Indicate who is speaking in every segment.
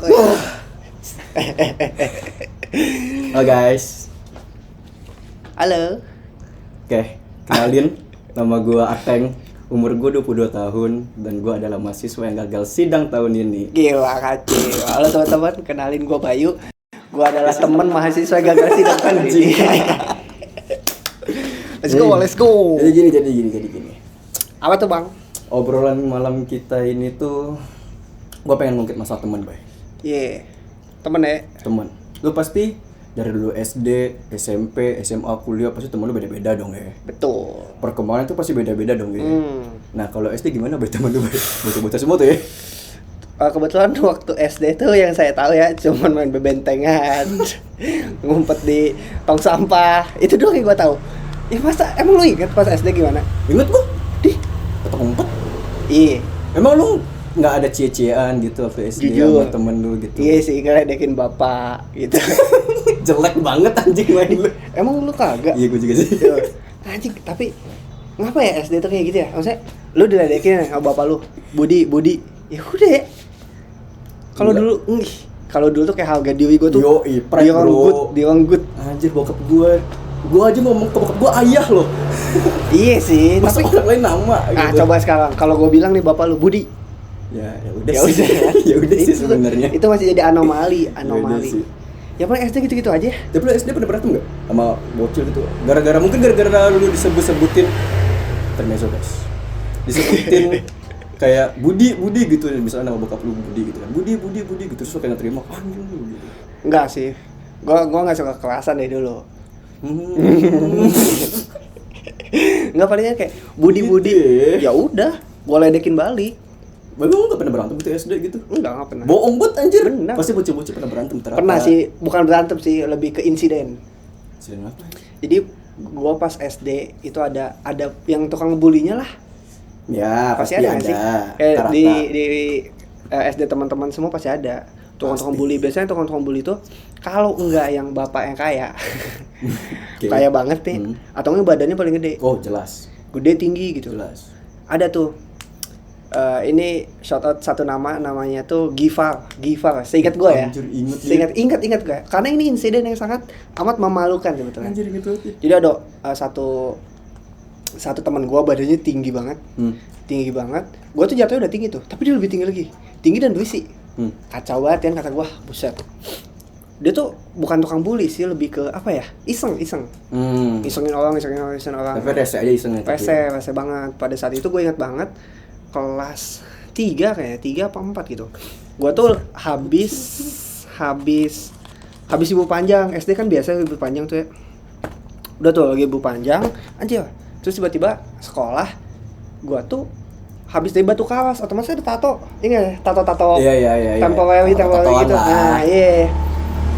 Speaker 1: Halo guys.
Speaker 2: Halo.
Speaker 1: Oke, kenalin. Nama gue Ateng. Umur gue 22 tahun. Dan gue adalah mahasiswa yang gagal sidang tahun ini.
Speaker 2: Gila kacau. Halo teman-teman, kenalin gue Bayu. Gue adalah teman mahasiswa yang gagal sidang tahun ini. Let's go.
Speaker 1: Jadi gini.
Speaker 2: Apa tuh bang?
Speaker 1: Obrolan malam kita ini tuh, gue pengen ngungkit masalah teman, Bay.
Speaker 2: Temen ya?
Speaker 1: Teman. Lu pasti dari dulu SD, SMP, SMA, kuliah pasti temen lu beda-beda dong ya.
Speaker 2: Betul.
Speaker 1: Perkembangan itu pasti beda-beda dong ya. Nah kalau SD gimana Bay temen lu, Bay? Bocah-bocah semua tuh ya?
Speaker 2: Kebetulan waktu SD tuh yang saya tahu ya cuman main bebentengan, ngumpet di tong sampah. Itu doang yang gue tahu. Ya masa emang lu inget pas SD gimana?
Speaker 1: Ingat gua? Ngumpet.
Speaker 2: Iya.
Speaker 1: Emang lu nggak ada cie-ciean gitu waktu SD sama temen lu gitu?
Speaker 2: Iya sih, ngeledekin bapak gitu.
Speaker 1: Jelek banget anjing main lu.
Speaker 2: Emang lu kagak?
Speaker 1: Iya gua juga sih.
Speaker 2: Anjing, tapi ngapa ya SD tuh kayak gitu ya? Maksudnya lu diledekin sama bapak lu, Budi. Ya udah ya. Kalau dulu tuh kayak harga diri gua tuh. Direnggut.
Speaker 1: Anjir bokap gua aja ngomong ke bokap gua ayah loh.
Speaker 2: Iya sih,
Speaker 1: masa
Speaker 2: tapi
Speaker 1: orang lain nama gitu.
Speaker 2: Nah, coba sekarang kalau gua bilang nih bapak lu Budi.
Speaker 1: Ya udah sih. Ya udah sih sebenarnya.
Speaker 2: Itu masih jadi anomali. Ya paling SD gitu-gitu aja.
Speaker 1: Tapi lu SD pernah berantem enggak sama bocil gitu? Gara-gara lu disebut-sebutin termeso guys. Disebutin kayak Budi gitu, misalnya nama bokap lu Budi gitu kan. Budi gitu, terus lu kayak terima anjing lu gitu.
Speaker 2: Enggak sih. Gua enggak suka kekerasan dari dulu. Enggak, palingnya kayak Budi. Ya udah, gua ledekin balik.
Speaker 1: Lu enggak pernah berantem gitu SD gitu?
Speaker 2: Enggak pernah.
Speaker 1: Bohong banget anjir.
Speaker 2: Bener.
Speaker 1: Pasti bocil-bocil pernah berantem ternyata.
Speaker 2: Pernah sih, bukan berantem sih, lebih ke insiden.
Speaker 1: Insiden apa?
Speaker 2: Jadi gua pas SD itu ada yang tukang bulinya lah.
Speaker 1: Ya, pasti ada.
Speaker 2: Kayak di SD teman-teman semua pasti ada. Tukang bully, biasanya tukang bully itu kalau enggak yang bapak yang kaya. Okay. Kaya banget nih. Atau enggak badannya paling gede.
Speaker 1: Oh, jelas.
Speaker 2: Gede tinggi gitu.
Speaker 1: Jelas.
Speaker 2: Ada tuh. Ini shout out satu namanya tuh Gifar. Seingat gue ya.
Speaker 1: Anjir,
Speaker 2: ingat gue. Karena ini insiden yang sangat amat memalukan sebetulnya.
Speaker 1: Anjir gitu.
Speaker 2: Jadi ada satu teman gue badannya tinggi banget. Tinggi banget. Gue tuh jatuhnya udah tinggi tuh, tapi dia lebih tinggi lagi. Tinggi dan berisi. Kacau banget kan kata gue, buset. Dia tuh bukan tukang bully sih, lebih ke apa ya? Iseng. Isengin orang.
Speaker 1: Tapi rese aja isengnya.
Speaker 2: Rese banget. Pada saat itu gue ingat banget kelas 3 kayaknya, 3 apa 4 gitu. Gue tuh habis libur panjang. SD kan biasa libur panjang tuh ya. Udah tuh lagi libur panjang, anjir. Terus tiba-tiba sekolah gue tuh habis dari batu kawas, otomatis ada tato. Iya, tato.
Speaker 1: Iya.
Speaker 2: Temporary gitu. Nah, iya.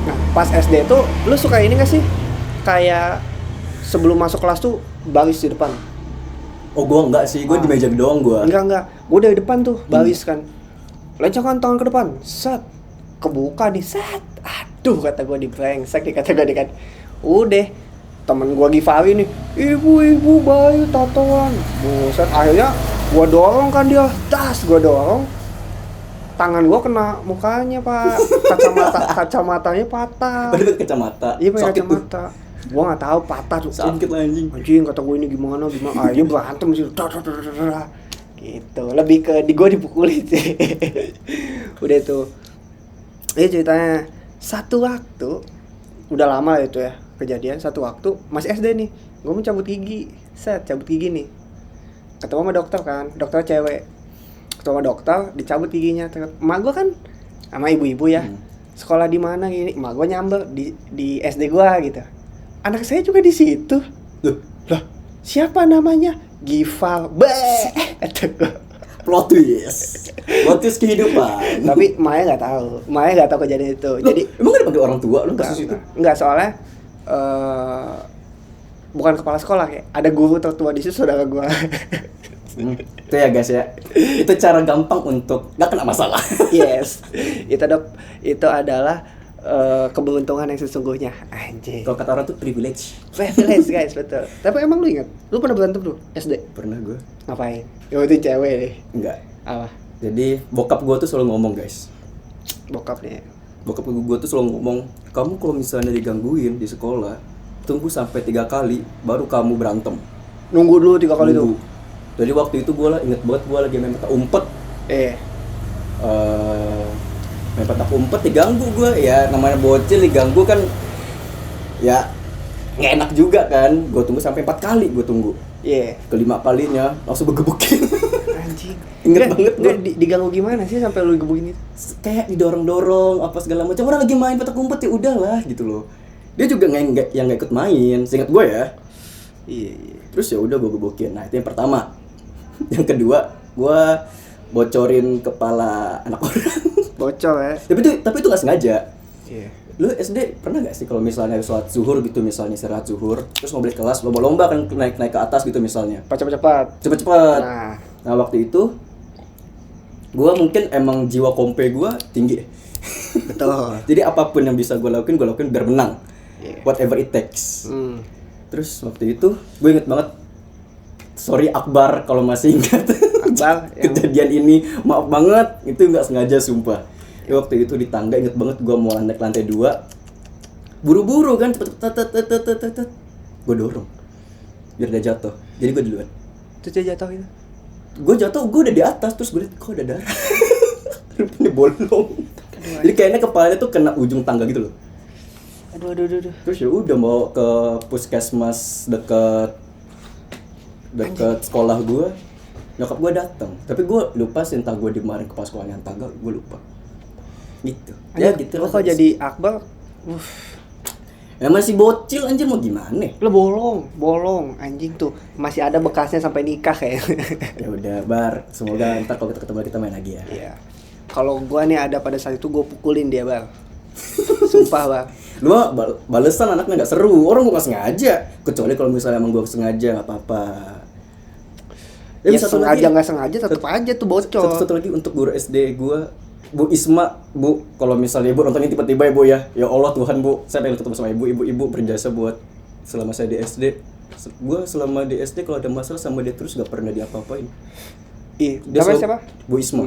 Speaker 2: Nah, pas SD tuh lu suka ini enggak sih? Kayak sebelum masuk kelas tuh baris di depan.
Speaker 1: Oh, gua enggak sih. Gua di meja doang gua.
Speaker 2: Enggak. Gua dari depan tuh baris kan. Lencangkan tangan ke depan. Set. Kebuka nih, set. Aduh, kata gua di brengsek nih kata gua kan. Udah. Temen gua Givari nih, ibu Bayu tatoan. Buset, akhirnya gua dorong kan dia, gua dorong. Tangan gua kena mukanya, Pak. Kacamatanya patah.
Speaker 1: Pakai kacamata.
Speaker 2: Iya, pakai kacamata. Gua enggak tahu patah tuh.
Speaker 1: Sakit lah anjing.
Speaker 2: Anjing kata gua ini gimana. Ayo berantem sih. Gitu. Lebih ke gua dipukulin sih. Udah tuh. Ini ceritanya satu waktu udah lama itu ya. Kejadian satu waktu masih SD nih, gue mau cabut gigi nih, ketemu sama dokter kan, dokter cewek, dicabut giginya. Emak gue kan sama ibu-ibu ya, sekolah di mana gini, emak gue nyamber di SD gue gitu, anak saya juga di situ, loh siapa namanya? Gifal,
Speaker 1: plot twist kehidupan.
Speaker 2: Tapi Maya nggak tahu kejadian itu.
Speaker 1: Loh,
Speaker 2: jadi
Speaker 1: emang nggak dipanggil orang tua lu kasus itu?
Speaker 2: Nggak, soalnya bukan kepala sekolah ya, ada guru tertua di situ, saudara gua.
Speaker 1: Itu ya guys ya, itu cara gampang untuk nggak kena masalah.
Speaker 2: Yes, itu adalah keberuntungan yang sesungguhnya. Anjing.
Speaker 1: Kalau kata orang tuh privilege
Speaker 2: guys, betul. Tapi emang lu ingat, lu pernah berantem dulu SD?
Speaker 1: Pernah gue.
Speaker 2: Ngapain? Ya itu cewek deh.
Speaker 1: Enggak.
Speaker 2: Apa?
Speaker 1: Jadi bokap gue tuh selalu ngomong guys,
Speaker 2: Bokapnya.
Speaker 1: Bokap gue tuh selalu ngomong, kamu kalau misalnya digangguin di sekolah, tunggu sampai 3 kali baru kamu berantem.
Speaker 2: Nunggu dulu 3 kali tuh.
Speaker 1: Jadi waktu itu gue inget banget gue lagi main petak umpet. Main petak umpet diganggu gue, ya namanya bocil diganggu kan, ya nggak enak juga kan. Gue tunggu sampai 4 kali gue tunggu. Kelima kalinya langsung gue gebukin.
Speaker 2: Anjing.
Speaker 1: Inget banget gue.
Speaker 2: Diganggu gimana sih sampai lu gebukin itu?
Speaker 1: Kayak didorong-dorong apa segala macam. Orang lagi main petak umpet ya udahlah gitu loh. Dia juga nggak ikut main, seingat gue ya.
Speaker 2: Iya.
Speaker 1: Terus ya udah gue gebukin. Nah itu yang pertama. Yang kedua, gue bocorin kepala anak orang.
Speaker 2: Bocor ya.
Speaker 1: Tapi itu nggak sengaja.
Speaker 2: Iya.
Speaker 1: Lu SD pernah nggak sih kalau misalnya sholat zuhur gitu, misalnya istirahat zuhur, terus mau balik kelas lomba-lomba kan, naik ke atas gitu misalnya. Cepet-cepet. Nah waktu itu gue mungkin emang jiwa kompe gue tinggi.
Speaker 2: Betul.
Speaker 1: Jadi apapun yang bisa gue lakuin biar menang. Whatever it takes. Terus waktu itu gue inget banget, sorry Akbar kalau masih ingat.
Speaker 2: Akbar
Speaker 1: kejadian ini, maaf banget, itu nggak sengaja sumpah. Waktu itu di tangga inget banget, gue mau naik lantai 2, buru-buru kan, cepet, gue dorong biar dia jatuh, jadi gue duluan.
Speaker 2: Terus dia jatuh gitu?
Speaker 1: Gue jatuh, gue udah di atas, terus gue liat kok ada darah. Rupanya bolong. Jadi kayaknya kepalanya tuh kena ujung tangga gitu loh.
Speaker 2: Aduh.
Speaker 1: Terus ya udah mau ke puskesmas deket sekolah gue. Nyokap gue datang, tapi gue lupa sih entah gue dimarahin kepala sekolahnya entah enggak, gue lupa. Gitu. Ya gitu lah.
Speaker 2: Kok jadi Akbar?
Speaker 1: Ya masih bocil anjir, mau gimana?
Speaker 2: Lo bolong anjing tuh. Masih ada bekasnya sampai nikah kayak.
Speaker 1: Ya udah, Bar. Semoga ntar kalau kita ketemu kita main lagi ya.
Speaker 2: Iya. Kalau gua nih ada pada saat itu gua pukulin dia, Bang. Sumpah, Bang.
Speaker 1: Lu mah balesan anaknya enggak seru. Orang gua enggak sengaja. Kecuali kalau misalnya emang gua sengaja enggak apa-apa.
Speaker 2: Ya sengaja nggak sengaja tetap aja tuh bocor.
Speaker 1: Satu lagi untuk guru SD gua, Bu Isma, Bu, kalau misalnya Ibu nonton ini tiba-tiba ya Bu ya. Ya Allah Tuhan Bu, saya pengen ketemu sama Ibu berjasa buat selama saya di SD. Gua selama di SD kalau ada masalah sama dia terus gak pernah diapa-apain.
Speaker 2: Namanya siapa?
Speaker 1: Bu Isma.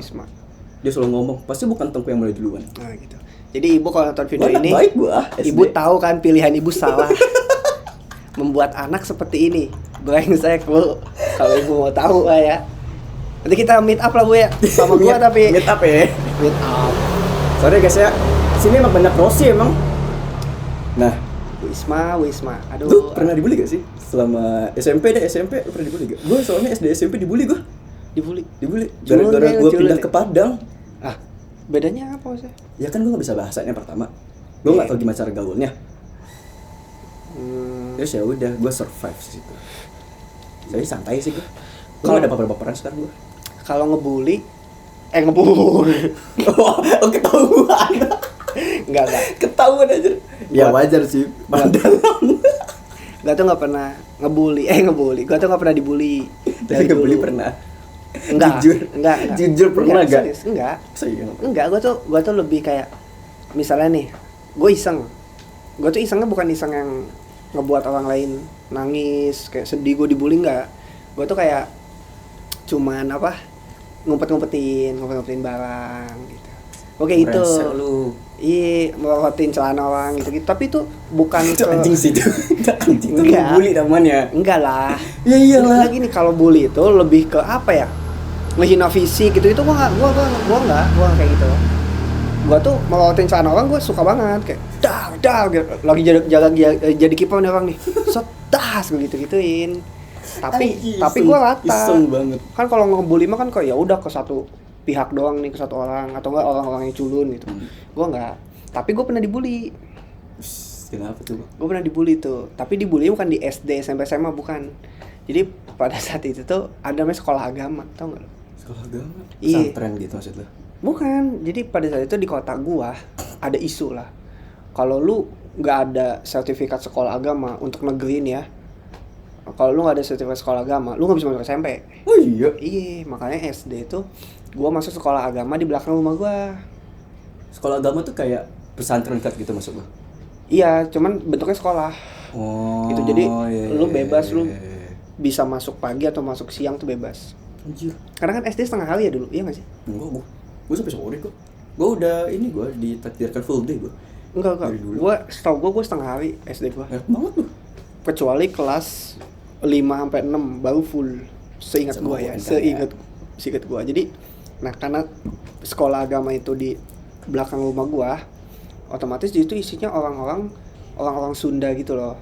Speaker 1: Dia selalu ngomong, pasti bukan tengku yang mulai duluan.
Speaker 2: Nah gitu. Jadi Ibu kalau nonton video ini,
Speaker 1: baik gua,
Speaker 2: Ibu tahu kan pilihan Ibu salah. Membuat anak seperti ini. Brengsek Bu. Kalau Ibu mau tahu lah ya. Nanti kita meet up lah Bu ya. Sama gua tapi
Speaker 1: meet up ya.
Speaker 2: Meet up.
Speaker 1: Sorry guys ya. Sini emang banyak Rossi emang. Nah,
Speaker 2: Wisma. Aduh.
Speaker 1: Lu pernah dibully gak sih? Selama SMP lu pernah dibully gak? Gue soalnya SD SMP dibully gue.
Speaker 2: Dibully.
Speaker 1: Gara-gara gue pindah ke Padang.
Speaker 2: Bedanya apa maksudnya?
Speaker 1: Ya kan gue gak bisa bahasanya pertama. Gue gak tau gimana cara gaulnya. Terus ya udah, gue survive di situ. Jadi santai sih gue. Kalau ada baper-baperan sekarang gue.
Speaker 2: Kalau ngebully.
Speaker 1: Oh ketahuan.
Speaker 2: Enggak.
Speaker 1: Ketahuan aja. Ya wajar sih. Padahal.
Speaker 2: Gue tuh nggak pernah ngebully. Gue tuh nggak pernah dibully.
Speaker 1: Tapi ngebully pernah.
Speaker 2: Enggak.
Speaker 1: Jujur pernah gak?
Speaker 2: Enggak. Gue tuh lebih kayak misalnya nih, gue iseng. Gue tuh isengnya bukan iseng yang ngebuat orang lain nangis kayak sedih gue dibully, enggak. Gue tuh kayak cuman ngumpet-ngumpetin barang gitu. Oke itu. Iya, melorotin celana orang gitu. Tapi itu bukan
Speaker 1: itu anjing sih itu. Anjing itu bully namanya.
Speaker 2: Enggak lah.
Speaker 1: Ya iyalah.
Speaker 2: Lagi nih kalau bully itu lebih ke apa ya? Ngehina fisik gitu. Itu gua enggak kayak gitu. Gua tuh melorotin celana orang gua suka banget kayak dar gitu. Lagi jadi kiper nih orang nih. Setas begitu-gituin. Tapi gua rata.
Speaker 1: Iseng banget.
Speaker 2: Kan kalau ngebully mah kan kayak ya udah ke satu pihak doang nih, ke satu orang atau enggak orang-orang yang culun gitu. Gua enggak. Tapi gua pernah dibully.
Speaker 1: Kenapa tuh?
Speaker 2: Gua pernah dibully tuh. Tapi dibully bukan di SD, SMP, SMA bukan. Jadi pada saat itu tuh ada namanya sekolah agama, tau enggak lo?
Speaker 1: Sekolah agama?
Speaker 2: Iya.
Speaker 1: Pesantren gitu maksud lo?
Speaker 2: Bukan. Jadi pada saat itu di kota gua ada isu lah. Kalau lu enggak ada sertifikat sekolah agama untuk negeriin ya. Kalau lu enggak ada sertifikat sekolah agama, lu enggak bisa masuk SMP.
Speaker 1: Oh iya.
Speaker 2: Iya, makanya SD tuh gua masuk sekolah agama di belakang rumah gua.
Speaker 1: Sekolah agama tuh kayak pesantren kat gitu maksud lo?
Speaker 2: Iya, cuman bentuknya sekolah.
Speaker 1: Oh.
Speaker 2: Gitu. Jadi lu bebas, lu bisa masuk pagi atau masuk siang tuh bebas.
Speaker 1: Anjir.
Speaker 2: Karena kan SD setengah kali ya dulu, iya enggak sih?
Speaker 1: Enggak, gua sampai sore kok. Gue udah gue ditakdirkan full day gue.
Speaker 2: Enggak.
Speaker 1: Dari dulu.
Speaker 2: Gue setengah hari SD gue.
Speaker 1: Enak banget lu.
Speaker 2: Kecuali kelas 5 sampai 6 baru full. Seingat
Speaker 1: Sama
Speaker 2: gue ya,
Speaker 1: gua
Speaker 2: seingat gue. Jadi, nah karena sekolah agama itu di belakang rumah gue, otomatis itu isinya orang-orang Sunda gitu loh.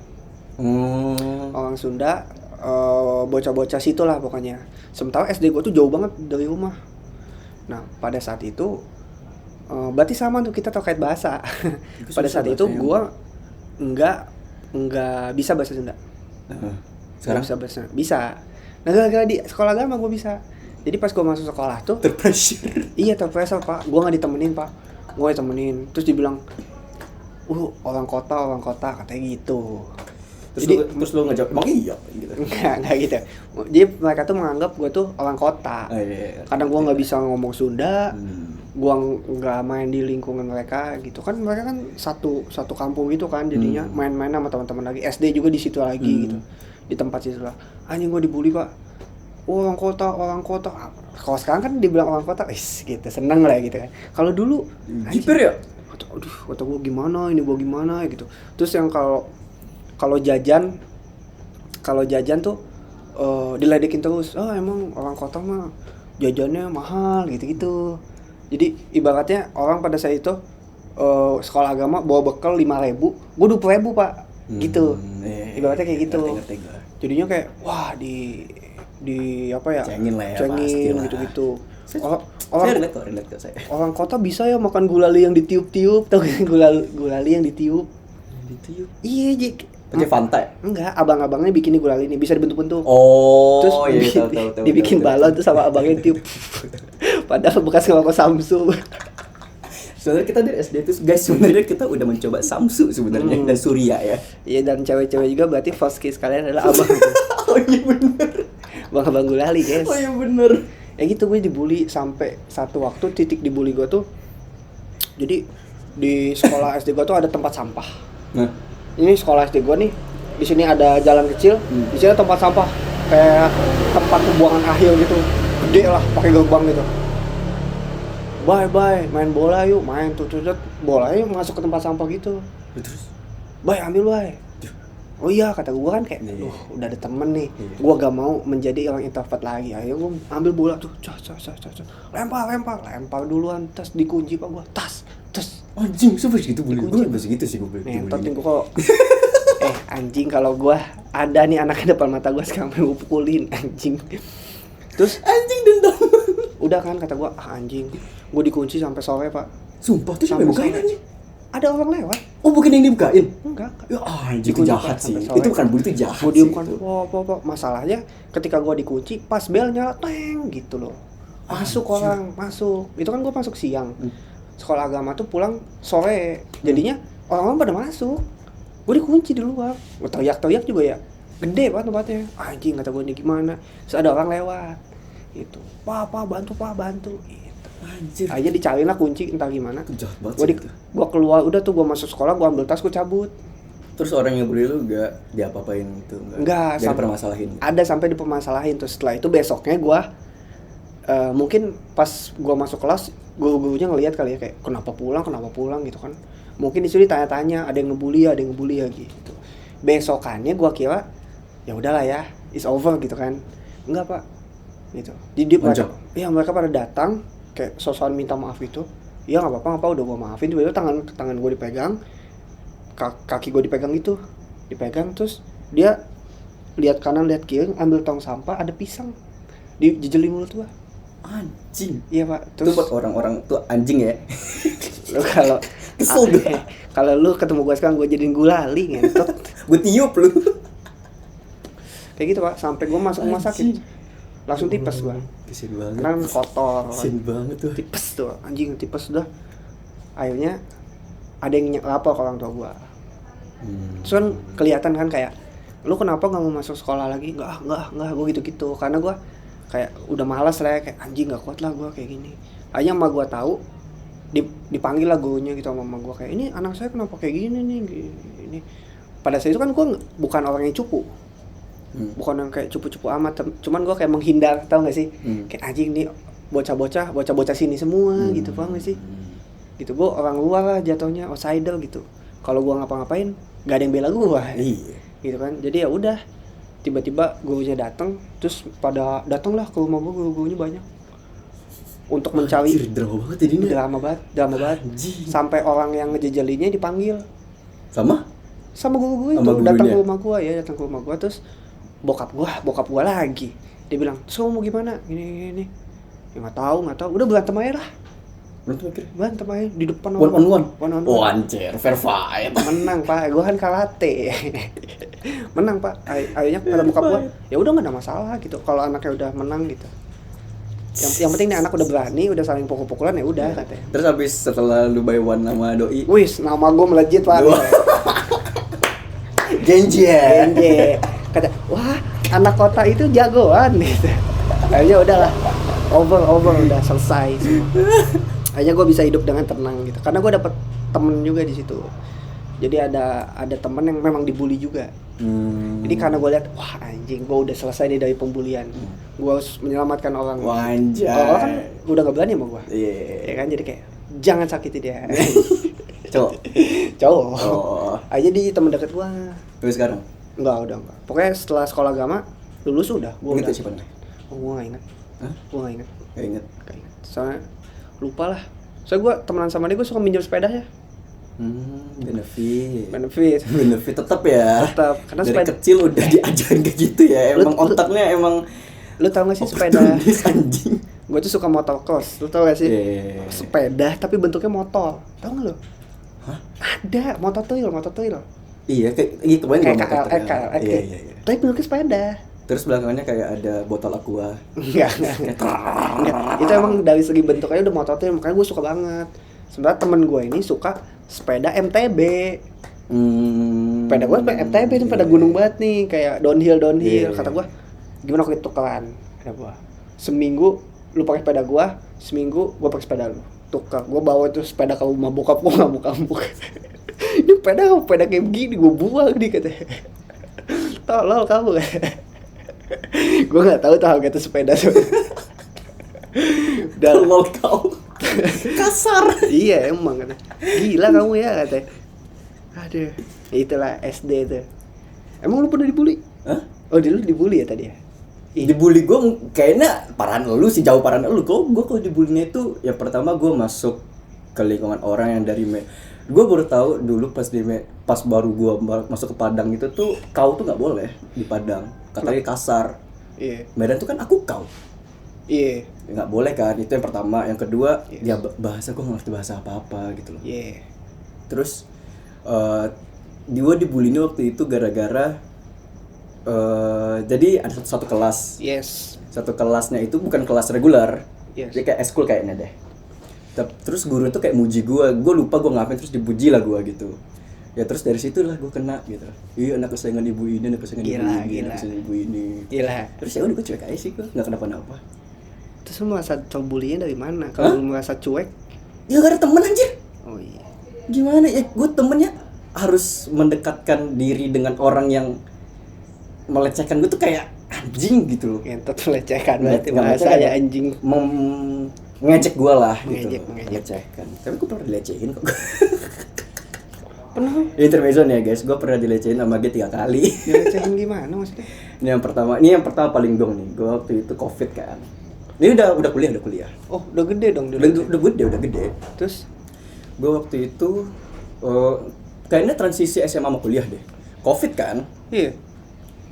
Speaker 2: Orang Sunda, bocah-bocah situ lah pokoknya. Sementara SD gue tuh jauh banget dari rumah. Nah pada saat itu, berarti sama tuh kita terkait bahasa. Pada saat itu gue nggak bisa bahasa Sunda.
Speaker 1: Sekarang
Speaker 2: bisa. Nah gara-gara di sekolah agama gue bisa. Jadi pas gue masuk sekolah tuh
Speaker 1: terpressure.
Speaker 2: Iya terpressure pak. Gue nggak ditemenin pak. Gue ditemenin. Terus dibilang, orang kota katanya gitu.
Speaker 1: Terus lu ngejawab emang iya gitu.
Speaker 2: Enggak gitu. Jadi mereka tuh menganggap gue tuh orang kota.
Speaker 1: Iya.
Speaker 2: Kadang gue nggak bisa ngomong Sunda. Gue nggak main di lingkungan mereka gitu kan. Mereka kan satu kampung gitu kan. Jadinya main-main sama teman-teman lagi. SD juga di situ lagi gitu. Di tempat situ lah. Anjing gue dibully pak. Orang kota. Kalau sekarang kan dibilang orang kota, gitu seneng lah gitu kan. Kalau dulu,
Speaker 1: jiper ya.
Speaker 2: Kata gue gimana gitu. Terus yang kalau jajan tuh diledekin terus. Emang orang kota mah jajannya mahal gitu. Jadi ibaratnya orang pada saat itu sekolah agama bawa bekal 5.000, gue 20.000 pak, gitu. Ibaratnya kayak gitu.
Speaker 1: Ngerti.
Speaker 2: Jadinya kayak wah di apa ya?
Speaker 1: Cengin lah ya,
Speaker 2: cengin gitu.
Speaker 1: Relate ke saya.
Speaker 2: Orang kota bisa ya makan gulali yang ditiup-tiup, tau gak gulali yang ditiup?
Speaker 1: Ditiup.
Speaker 2: Iya,
Speaker 1: Pakai Fanta ya?
Speaker 2: Enggak, abang-abangnya bikin gulali ini bisa dibentuk-bentuk.
Speaker 1: Oh,
Speaker 2: terus
Speaker 1: iya tahu.
Speaker 2: dibikin balon tuh sama abangnya tiup. Padahal bekas ngerokok Samsu.
Speaker 1: Sebenarnya kita dari SD itu guys, sebenarnya kita udah mencoba Samsu sebenarnya dan Surya ya.
Speaker 2: Iya, dan cewek-cewek juga berarti first kiss kalian adalah abang.
Speaker 1: Oh iya bener.
Speaker 2: Abang gulali, guys.
Speaker 1: Oh iya bener.
Speaker 2: Ya gitu, gue dibully sampai satu waktu titik dibully gue tuh. Jadi di sekolah SD gue tuh ada tempat sampah.
Speaker 1: Nah,
Speaker 2: ini sekolah SD gue nih, di sini ada jalan kecil, di sini tempat sampah kayak tempat pembuangan akhir gitu, gede lah, pakai gerbang gitu. Bye, main bola yuk, main tuh bola yuk masuk ke tempat sampah gitu.
Speaker 1: terus.
Speaker 2: Bye, ambil bye. Oh iya, kata gue kan kayak, udah ada temen nih, gue gak mau menjadi orang introvert lagi. Ayo gue ambil bola tuh, lempar duluan, tas dikunci pak gue, tas.
Speaker 1: Anjing, seperti itu boleh. Gue masih gitu sih gue boleh.
Speaker 2: Nentotin gue kok. Anjing, kalau gue ada nih anaknya depan mata gue sekarang gue pukulin anjing. Terus
Speaker 1: anjing dendam.
Speaker 2: Udah kan kata gue, anjing, gue dikunci sampai sore pak.
Speaker 1: Sumpah tuh siapa yang bukain anjing?
Speaker 2: Ada orang lewat.
Speaker 1: Oh bukan yang dibukain?
Speaker 2: Enggak.
Speaker 1: Ya anjing, itu jahat sih. Itu bukan bully, itu jahat
Speaker 2: sih. Gue diem kan, masalahnya ketika gue dikunci, pas bel nyala, teng gitu loh. Masuk. Itu kan gue masuk siang. Sekolah agama tuh pulang sore. Jadinya orang-orang pada masuk. Gue dikunci di luar. Gue teriak juga ya. Gede banget tempatnya. Anjing, kata gue ini gimana. Terus ada orang lewat. Gitu. Pak, bantu. Gitu.
Speaker 1: Anjir.
Speaker 2: Aja dicariin lah kunci entah gimana.
Speaker 1: Jahat banget.
Speaker 2: Gue keluar, udah tuh gue masuk sekolah, gue ambil tas, gue cabut.
Speaker 1: Terus orang yang bully lu gak diapa-apain gitu?
Speaker 2: Enggak,
Speaker 1: sampai permasalahin.
Speaker 2: Ada sampai dipermasalahin. Terus setelah itu besoknya gue mungkin pas gue masuk kelas, guru-gurunya ngelihat kali ya kayak kenapa pulang gitu kan. Mungkin di sini tanya-tanya, ada yang ngebully ya gitu. Besokannya gue kira ya udahlah ya, it's over gitu kan. Enggak pak, gitu. Jadi mereka pada datang kayak sosokan minta maaf gitu. Ya nggak apa-apa, udah gue maafin. Tiba-tiba tangan gue dipegang, kaki gue dipegang gitu, terus dia lihat kanan lihat kiri, ambil tong sampah, ada pisang, dijelin mulut gue.
Speaker 1: Anjing.
Speaker 2: Iya pak. Terus
Speaker 1: itu buat orang-orang tuh anjing ya.
Speaker 2: Lu kalau
Speaker 1: kesel gue.
Speaker 2: Kalau lu ketemu gue sekarang gue jadiin gulali ngentot.
Speaker 1: Gue tiup lu.
Speaker 2: Kayak gitu pak, sampai gue masuk rumah sakit. Langsung tipes gue.
Speaker 1: Kesian banget.
Speaker 2: Karena kotor.
Speaker 1: Kesian banget tuh.
Speaker 2: Tipes tuh, anjing tipes udah. Akhirnya ada yang lapor ke orang tua gue. Terus kan kelihatan kan kayak, lu kenapa nggak mau masuk sekolah lagi? Nggak, gue gitu. Karena gue kayak udah malas lah, kayak anjing nggak kuat lah gue kayak gini. Akhirnya emak gue tahu, dipanggil lah gurunya gitu sama emak gue kayak, ini anak saya kenapa kayak gini nih, gini. Pada saat itu kan gue bukan orang yang cupu. Bukan yang kayak cupu-cupu amat, cuman gue kayak menghindar, tau gak sih? Kayak anjing nih bocah-bocah sini semua gitu, paham gak sih? gitu. Gue orang luar lah jatuhnya, outsider gitu. Kalau gue ngapa-ngapain nggak ada yang bela gue.
Speaker 1: Iya.
Speaker 2: Gitu kan. Jadi ya udah, tiba-tiba gurunya datang, terus pada datanglah ke rumah gue, guru-gurunya banyak untuk mencari.
Speaker 1: Anjir, drama banget ini.
Speaker 2: Drama banget.
Speaker 1: Anjing.
Speaker 2: Sampai orang yang ngejejelinya dipanggil
Speaker 1: Sama
Speaker 2: guru gue
Speaker 1: Sama
Speaker 2: itu, datang
Speaker 1: gurunya.
Speaker 2: ke rumah gue ya, datang ke rumah gue. Terus bokap gue lagi, dia bilang, "So mau gimana ini?" Ya nggak tahu, udah berantem aja lah, berantem aja di depan
Speaker 1: one on one.
Speaker 2: one on
Speaker 1: Oh
Speaker 2: one.
Speaker 1: anjir, fair fight.
Speaker 2: Menang pak, gue kan karate. Menang pak, akhirnya kata bokap gue, ya udah nggak ada masalah gitu kalau anaknya udah menang gitu. Yang penting nih anak udah berani, udah saling pukul-pukulan, ya udah katanya.
Speaker 1: Terus habis setelah lu by one sama doi,
Speaker 2: Wis, nama gue melejit pak.
Speaker 1: Genji ya.
Speaker 2: Genje. Kata, wah anak kota itu jagoan gitu. Akhirnya udahlah, over udah selesai semua. Akhirnya gue bisa hidup dengan tenang gitu. Karena gue dapet temen juga di situ. Jadi ada temen yang memang dibully juga. Jadi karena gue lihat, wah anjing, gue udah selesai nih dari pembulian. Gue harus menyelamatkan orang.
Speaker 1: Wanjay.
Speaker 2: Kalau orang kan udah gak berani sama gue.
Speaker 1: Iya.
Speaker 2: Ya kan, jadi kayak jangan sakiti dia. Cowok.
Speaker 1: Oh.
Speaker 2: Aja di temen deket gue.
Speaker 1: Terus sekarang?
Speaker 2: Udah enggak. Pokoknya setelah sekolah agama lulus udah. Gua
Speaker 1: Ingat
Speaker 2: udah.
Speaker 1: siapa namanya?
Speaker 2: Oh, gua enggak ingat.
Speaker 1: Hah?
Speaker 2: Gua enggak ingat.
Speaker 1: Gak inget.
Speaker 2: Soalnya lupa lah. Soalnya gua temenan sama dia, gua suka minjem sepeda ya.
Speaker 1: Benefit tetap ya.
Speaker 2: Tetap, karena
Speaker 1: dari
Speaker 2: sepeda
Speaker 1: kecil udah diajarin kayak gitu ya. Emang otaknya emang
Speaker 2: lu tau gak sih sepeda?
Speaker 1: oportunis, anjing.
Speaker 2: Gua tuh suka motocross. Lu tau gak sih?
Speaker 1: Iya.
Speaker 2: Sepeda tapi bentuknya motor. Tau gak lu?
Speaker 1: Hah?
Speaker 2: Ada, motor tuil.
Speaker 1: Iya, kayak gitu banget.
Speaker 2: Kayak KLX.
Speaker 1: Iya.
Speaker 2: Tapi bentuknya sepeda.
Speaker 1: Terus belakangnya kayak ada botol aqua.
Speaker 2: Enggak. Itu emang dari segi bentuknya udah motor tuil, makanya gue suka banget. Sebenarnya temen gue ini suka sepeda MTB. Sepeda gue MTB itu pada gunung banget nih, kayak downhill.
Speaker 1: Iya.
Speaker 2: Kata gue, gimana kalau kita tukeran? Kata gue, seminggu lu pakai sepeda gue, seminggu gue pakai sepeda lu. Tukar, gue bawa itu sepeda ke rumah bokap gue ngamuk-ngamuk. Ini sepeda kayak begini, gue buang nih katanya. Tolol kamu. Gue nggak tahu tuh harga itu sepeda tuh.
Speaker 1: Tolol kau. Kasar.
Speaker 2: Iya emang katanya. Gila kamu ya katanya. Aduh, itulah SD tuh. Emang lu pernah dibully?
Speaker 1: Hah?
Speaker 2: Oh, dulu dibully ya tadi ya?
Speaker 1: Dibully gue kayaknya parahan lu sih, jauh parahan lu. Gue kalau dibulinya itu ya pertama gue masuk ke lingkungan orang yang dari gue baru tahu dulu pas baru gue masuk ke Padang itu tuh kau tuh nggak boleh di Padang, katanya kasar.
Speaker 2: Iya.
Speaker 1: Medan tuh kan aku kau.
Speaker 2: Iya.
Speaker 1: Nggak boleh kan, itu yang pertama. Yang kedua,
Speaker 2: Yes.
Speaker 1: ya bahasa gue nggak ngerti bahasa apa-apa gitu loh.
Speaker 2: Iya.
Speaker 1: Terus gue dibulinya waktu itu gara-gara jadi ada satu kelas.
Speaker 2: Yes.
Speaker 1: Satu kelasnya itu bukan kelas regular.
Speaker 2: Yes.
Speaker 1: Dia kayak eskul kayaknya deh. Terus guru tuh kayak muji gue lupa gue ngapain, terus dipuji lah gue gitu. Ya terus dari situlah gue kena gitu. Iya, anak kesayangan ibu ini, anak kesayangan ibu ini,
Speaker 2: Gila.
Speaker 1: anak kesayangan ibu ini.
Speaker 2: Gila.
Speaker 1: Terus ya udah gue cuek aja sih, gue nggak kenapa-napa.
Speaker 2: Terus lu merasa terbulinya dari mana? Kalau lu merasa cuek?
Speaker 1: Ya gak ada temen anjir.
Speaker 2: Oh iya.
Speaker 1: Gimana ya, gue temennya harus mendekatkan diri dengan orang yang melecehkan gue tuh kayak anjing gitu loh.
Speaker 2: Ngentot melecehkan berarti
Speaker 1: Nggak
Speaker 2: bahasa
Speaker 1: melecehkan
Speaker 2: ya
Speaker 1: ya.
Speaker 2: anjing.
Speaker 1: Ngecek gue lah gitu.
Speaker 2: Ngejek.
Speaker 1: Melecehkan. Tapi gue pernah dilecehin kok.
Speaker 2: Pernah?
Speaker 1: Intermezzo nih ya guys, gue pernah dilecehin sama dia 3 kali.
Speaker 2: Dilecehin gimana maksudnya?
Speaker 1: Ini yang pertama paling dong nih. Gue waktu itu COVID kan. Ini udah kuliah.
Speaker 2: Oh, udah gede dong dulu.
Speaker 1: Udah gede.
Speaker 2: Terus
Speaker 1: Gue waktu itu kayaknya transisi SMA sama kuliah deh. COVID kan.
Speaker 2: iya.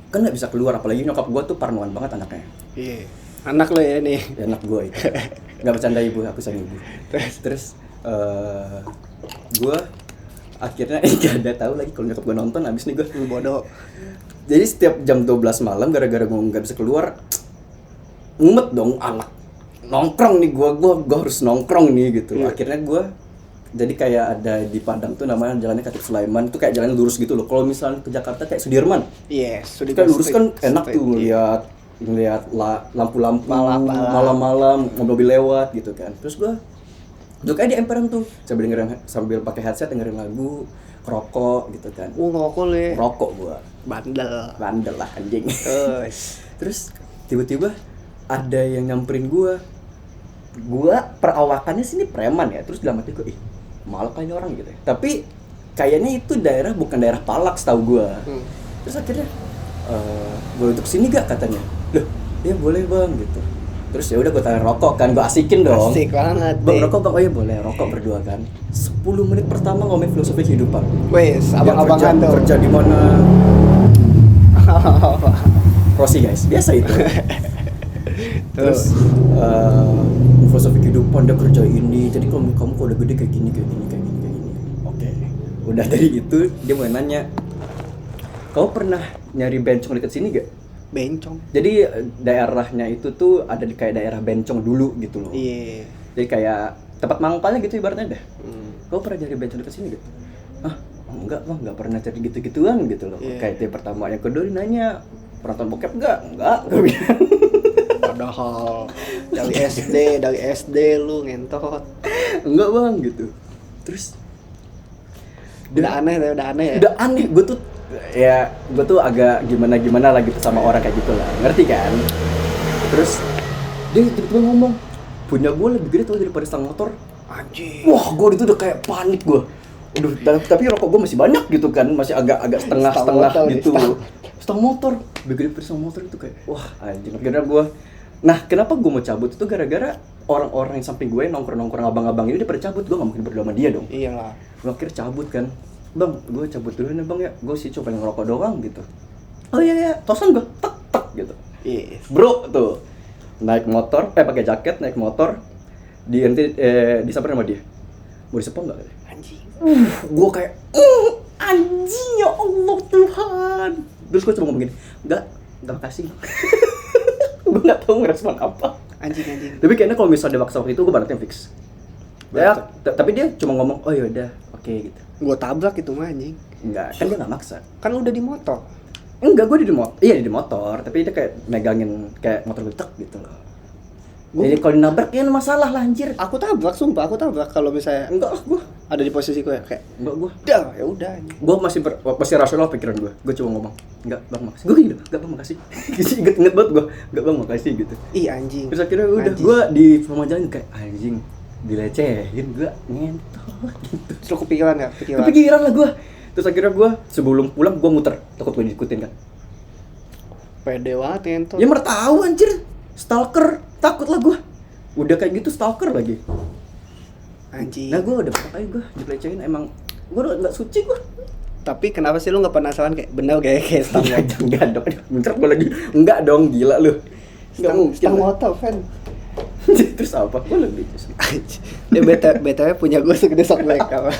Speaker 1: Kan nggak bisa keluar, apalagi nyokap gue tuh parnoan banget anaknya.
Speaker 2: Iya. Anak lo ya nih.
Speaker 1: Ya, anak gue itu nggak bercanda ibu, aku sayang ibu. Terus gue akhirnya nggak ada tahu lagi kalau nyokap gue nonton, abis nih gue
Speaker 2: Bodoh.
Speaker 1: jadi setiap jam 12 malam gara-gara gue nggak bisa keluar, ngumet dong anak nongkrong nih, gue harus nongkrong nih gitu. Akhirnya gue jadi kayak ada di Padang tuh namanya jalannya Katip Sulaiman, tuh kayak jalan lurus gitu loh. Kalau misalnya ke Jakarta kayak Sudirman,
Speaker 2: Yes, sudah
Speaker 1: kan lurus kan enak tuh ngeliat lampu-lampu malam-malam, mobil lewat gitu kan. Terus gue duduk aja di emperan tuh sambil pakai headset dengerin lagu, ngerokok gitu kan.
Speaker 2: ngerokok lo ya.
Speaker 1: Rokok gue bandel lah anjing. Terus tiba-tiba ada yang nyamperin gue perawakannya sini preman ya. Terus dalam hati gue, Malak kali orang gitu ya. Tapi kayaknya itu daerah bukan daerah Palak setahu gue. Terus akhirnya boleh untuk sini gak katanya. Loh, ya boleh bang gitu. Terus ya udah gue tanya rokok kan, gue asikin dong.
Speaker 2: Asik banget.
Speaker 1: Bang rokok bang, oh iya boleh rokok berdua kan. 10 menit pertama ngomongin filosofi kehidupan.
Speaker 2: Wes,
Speaker 1: Dia
Speaker 2: abang-abangan tuh.
Speaker 1: kerja di mana? Rossi guys, biasa itu. Terus filosofi kehidupan dia kerja ini. Jadi kamu kalau udah gede kayak gini. Oke. Udah dari itu dia mulai nanya, kau pernah nyari bencong deket sini gak?
Speaker 2: Bencong.
Speaker 1: Jadi daerahnya itu tuh ada di kayak daerah bencong dulu gitu loh.
Speaker 2: Iya.
Speaker 1: Jadi kayak tempat mangkalnya gitu ibaratnya dah. Kau pernah nyari bencong deket sini gak? Hah? Enggak bang, enggak pernah cari gitu-gituan gitu loh.
Speaker 2: Iya.
Speaker 1: Kayak itu yang pertama. Yang kedua dia nanya, pernah nonton bokep enggak? Enggak, gue bilang.
Speaker 2: Padahal dari SD lu ngentot.
Speaker 1: Enggak bang gitu. Terus
Speaker 2: Udah aneh ya.
Speaker 1: udah aneh, gue tuh agak gimana lah gitu sama orang kayak gitu lah, ngerti kan? Terus dia tiba-tiba ngomong, punya gue lebih gede tau daripada stang motor.
Speaker 2: Anjing.
Speaker 1: Wah, gue itu udah kayak panik gue. Aduh, tapi rokok gue masih banyak gitu kan, masih agak setengah gitu. Stang motor, lebih gede daripada stang motor itu kayak, wah anjing. Akhirnya gue, nah kenapa gue mau cabut itu gara-gara orang-orang yang samping gue nongkrong abang-abang ini dia pada cabut, gue gak mungkin berdua sama dia dong.
Speaker 2: Iyalah.
Speaker 1: Gue akhirnya cabut kan, bang gue cabut dulu nih bang ya, gue sih cuma pengen ngerokok doang gitu. Oh iya tosan gue tek gitu.
Speaker 2: Iya.
Speaker 1: Bro tuh naik motor, pakai jaket naik motor, disamperin sama dia, mau disepong nggak?
Speaker 2: Anjing.
Speaker 1: Gue kayak anjing ya Allah Tuhan. Terus gue cuma ngomong gini, nggak makasih. Gue nggak tahu ngerespon apa.
Speaker 2: Anjing.
Speaker 1: Tapi kayaknya kalau misalnya waktu itu gue baratnya fix. Ya, tapi dia cuma ngomong, oh yaudah, oke gitu.
Speaker 2: Gua tabrak itu mah anjing.
Speaker 1: Enggak, kan dia nggak maksa.
Speaker 2: Kan udah di motor.
Speaker 1: Enggak, gue di motor. Iya di motor, tapi dia kayak megangin kayak motor gue gitu loh. Jadi kalau dinabrak ya masalah lah anjir.
Speaker 2: Aku tabrak, sumpah aku tabrak kalau misalnya
Speaker 1: Enggak, gue
Speaker 2: ada di posisiku ya kayak
Speaker 1: enggak gue.
Speaker 2: dah ya udah anjing.
Speaker 1: Gue masih rasional pikiran gue. Gue cuma ngomong, enggak bang makasih. Gue gitu, enggak bang makasih. Inget banget gue, enggak bang makasih gitu.
Speaker 2: Ih anjing.
Speaker 1: Terus akhirnya udah
Speaker 2: Anjing.
Speaker 1: gue di rumah jalan kayak anjing dilecehin, gue ngentot gitu.
Speaker 2: Terus kepikiran enggak?
Speaker 1: Kepikiran lah gue. Terus akhirnya gue sebelum pulang gue muter, takut gue diikutin kan.
Speaker 2: Pede banget ngentot.
Speaker 1: Ya mana tahu anjir, stalker, takut lah gue. Udah kayak gitu stalker lagi.
Speaker 2: Anjing.
Speaker 1: Nah gue udah pokoknya gue dilecehin, emang gue udah nggak suci gue.
Speaker 2: Tapi kenapa sih lu nggak penasaran kayak bener kayak stang motor?
Speaker 1: Enggak dong, bentar gue lagi. Enggak dong, gila lu. Enggak mungkin.
Speaker 2: Stang
Speaker 1: lah.
Speaker 2: motor fan.
Speaker 1: Terus apa? Gue lebih just.
Speaker 2: BTW punya gue segede sok mereka.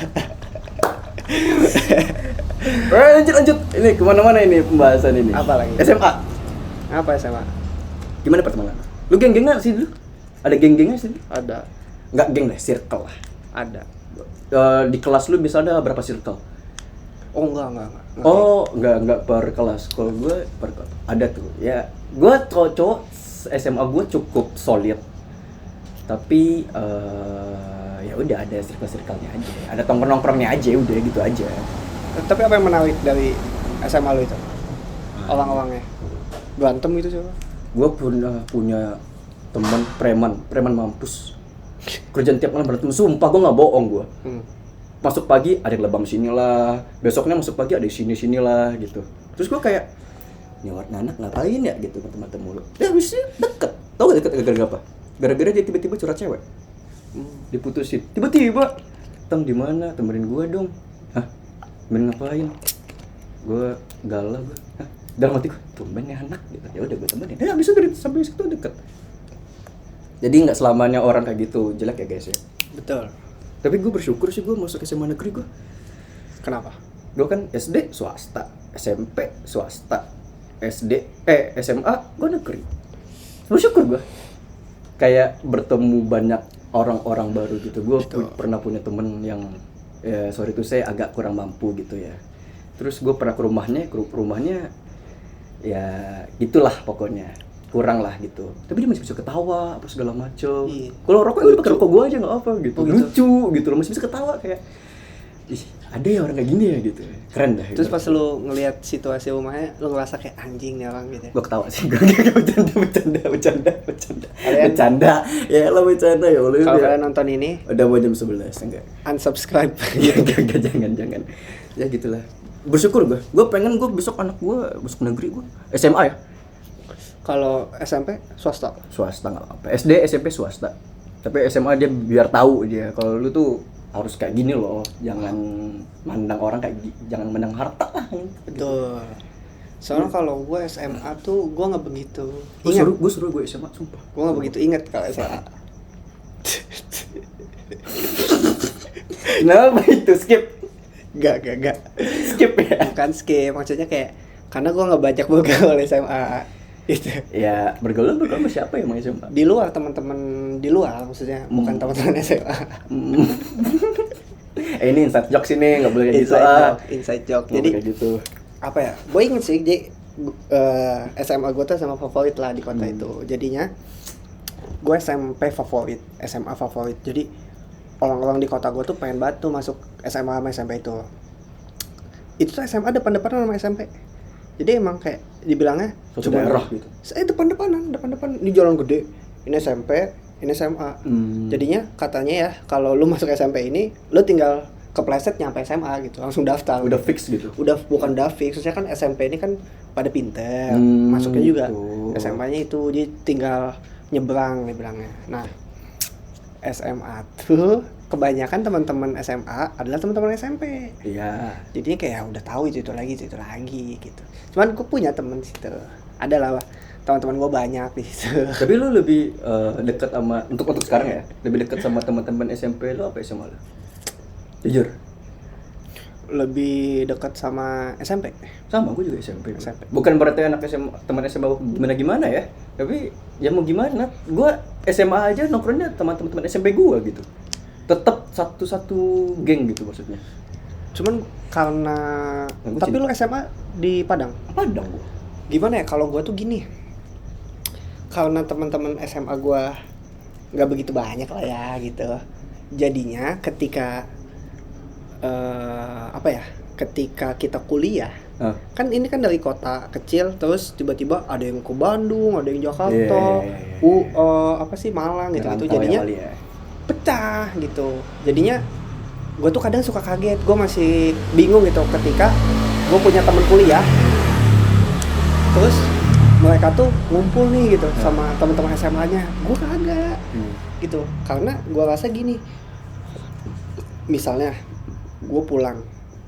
Speaker 1: Lanjut. Ini kemana-mana ini pembahasan ini.
Speaker 2: Apa lagi?
Speaker 1: SMA.
Speaker 2: Apa SMA?
Speaker 1: Gimana pertemanan? Lu geng-gengan sih dulu? Ada geng-gengnya sih?
Speaker 2: Ada.
Speaker 1: Enggak geng deh, circle lah.
Speaker 2: Ada.
Speaker 1: Di kelas lu bisa ada berapa circle?
Speaker 2: Oh enggak.
Speaker 1: Oh, enggak per kelas. Kalau gue ada tuh. Ya, gue cowok SMA gue cukup solid. Tapi ya udah ada circle-circle-nya aja. Ada tongkrong-nongkrongnya aja, udah gitu aja.
Speaker 2: Tapi apa yang menarik dari SMA lu itu? Orang-orangnya. Berantem gitu coba.
Speaker 1: Gue punya teman preman mampus. Kerjaan tiap malam berantem, sumpah gue nggak bohong gue. Masuk pagi ada yang lebam sini lah, besoknya masuk pagi ada sini lah gitu. Terus gue kayak nyawat anak ngapain ya gitu teman-teman mulu. Ya habisnya deket. Tahu gak deket gara-gara apa? Gara-gara dia tiba-tiba curhat cewek. Diputusin. Tiba-tiba, "Tang di mana? Temenin gue dong." Hah? Temenin ngapain? Gue galau gue. Hah? Dalam hati gue, tumben nih anak gitu. Ya udah gue temenin. Ya habis itu sampai situ deket. Jadi nggak selamanya orang kayak gitu jelek ya guys ya.
Speaker 2: Betul.
Speaker 1: Tapi gue bersyukur sih gue masuk SMA negeri gue.
Speaker 2: Kenapa?
Speaker 1: Gue kan SD swasta, SMP swasta, SMA gue negeri. Bersyukur gue. Kayak bertemu banyak orang-orang baru gitu. Gue pernah punya temen yang sorry tuh saya agak kurang mampu gitu ya. Terus gue pernah ke rumahnya ya gitulah pokoknya. Kurang lah gitu, tapi dia masih bisa ketawa apa segala macem. Kalau rokok udah pakai rokok gue aja nggak apa gitu. Lucu gitu loh, masih bisa ketawa kayak ih ada ya orang kayak gini ya gitu, keren dah.
Speaker 2: Terus pas lu ngelihat situasi rumahnya, lu ngerasa kayak anjing nih orang gitu.
Speaker 1: Gue ketawa sih, gue bercanda.
Speaker 2: Kalian-
Speaker 1: Bercanda, ya lo bercanda ya Allah.
Speaker 2: Kalau kalian nonton ini,
Speaker 1: udah mau jam 11 enggak?
Speaker 2: unsubscribe.
Speaker 1: Ya enggak, jangan. Ya gitulah. Bersyukur gue pengen gue besok anak gue masuk negeri, gue SMA ya.
Speaker 2: Kalau SMP swasta.
Speaker 1: Swasta nggak apa. SD SMP swasta. Tapi SMA dia biar tahu dia kalau lu tuh harus kayak gini loh, jangan mandang orang kayak jangan mandang harta lah.
Speaker 2: Betul. Soalnya kalau gue SMA tuh gue nggak begitu.
Speaker 1: Gue suruh gue SMA sumpah.
Speaker 2: Gue nggak begitu ingat kalau SMA.
Speaker 1: Kenapa itu skip?
Speaker 2: Gak.
Speaker 1: Skip ya.
Speaker 2: Bukan skip, maksudnya kayak karena gue nggak banyak bergaul SMA gitu.
Speaker 1: Ya bergaul sama siapa ya emang SMA?
Speaker 2: Di luar teman-teman di luar maksudnya, bukan teman-teman SMA.
Speaker 1: Ini inside jokes ini nggak boleh kayak gitu.
Speaker 2: Inside joke.
Speaker 1: Nggak
Speaker 2: Jadi
Speaker 1: boleh kayak gitu.
Speaker 2: apa ya? Gue inget sih, jadi SMA gue tuh sama favorit lah di kota itu. Jadinya gue SMP favorit, SMA favorit. Jadi orang-orang di kota gue tuh pengen banget tuh masuk SMA sama SMP itu. Itu tuh SMA depan-depanan sama SMP. Jadi emang kayak dibilangnya
Speaker 1: Suatu daerah gitu.
Speaker 2: Saya depan-depan ini jalan gede. Ini SMP, ini SMA. Jadinya katanya ya kalau lu masuk SMP ini, lu tinggal kepleset nyampe SMA gitu, langsung daftar.
Speaker 1: Udah fix gitu.
Speaker 2: Udah bukan udah fix, maksudnya kan SMP ini kan pada pinter, masuknya juga.
Speaker 1: Gitu.
Speaker 2: SMA-nya itu jadi tinggal nyebrang bilangnya. Nah, SMA tuh kebanyakan teman-teman SMA adalah teman-teman SMP.
Speaker 1: Iya.
Speaker 2: Jadinya kayak udah tahu itu lagi gitu. Cuman gue punya temen situ, ada lah teman-teman gue banyak di situ.
Speaker 1: Tapi lu lebih dekat sama untuk sekarang ya, lebih dekat sama teman-teman SMP lu apa SMA lu? Jujur.
Speaker 2: Lebih dekat sama SMP.
Speaker 1: Sama, gue juga SMP.
Speaker 2: SMP.
Speaker 1: Bukan berarti anak SMA, teman SMA gimana ya, tapi ya mau gimana, gue SMA aja nongkrongnya teman-teman SMP gue gitu, tetap satu geng gitu maksudnya.
Speaker 2: Cuman karena tapi lu SMA di Padang.
Speaker 1: Padang gue.
Speaker 2: Gimana ya kalau gue tuh gini, karena teman-teman SMA gue nggak begitu banyak lah ya gitu. Jadinya ketika ketika kita kuliah, kan ini kan dari kota kecil terus tiba-tiba ada yang ke Bandung, ada yang Jakarta, Malang gitu. Jadinya pecah gitu. Jadinya gue tuh kadang suka kaget, gue masih bingung gitu ketika gue punya temen kuliah, terus mereka tuh ngumpul nih gitu sama teman-teman SMA-nya, gue kagak gitu. Karena gue rasa gini, misalnya gue pulang,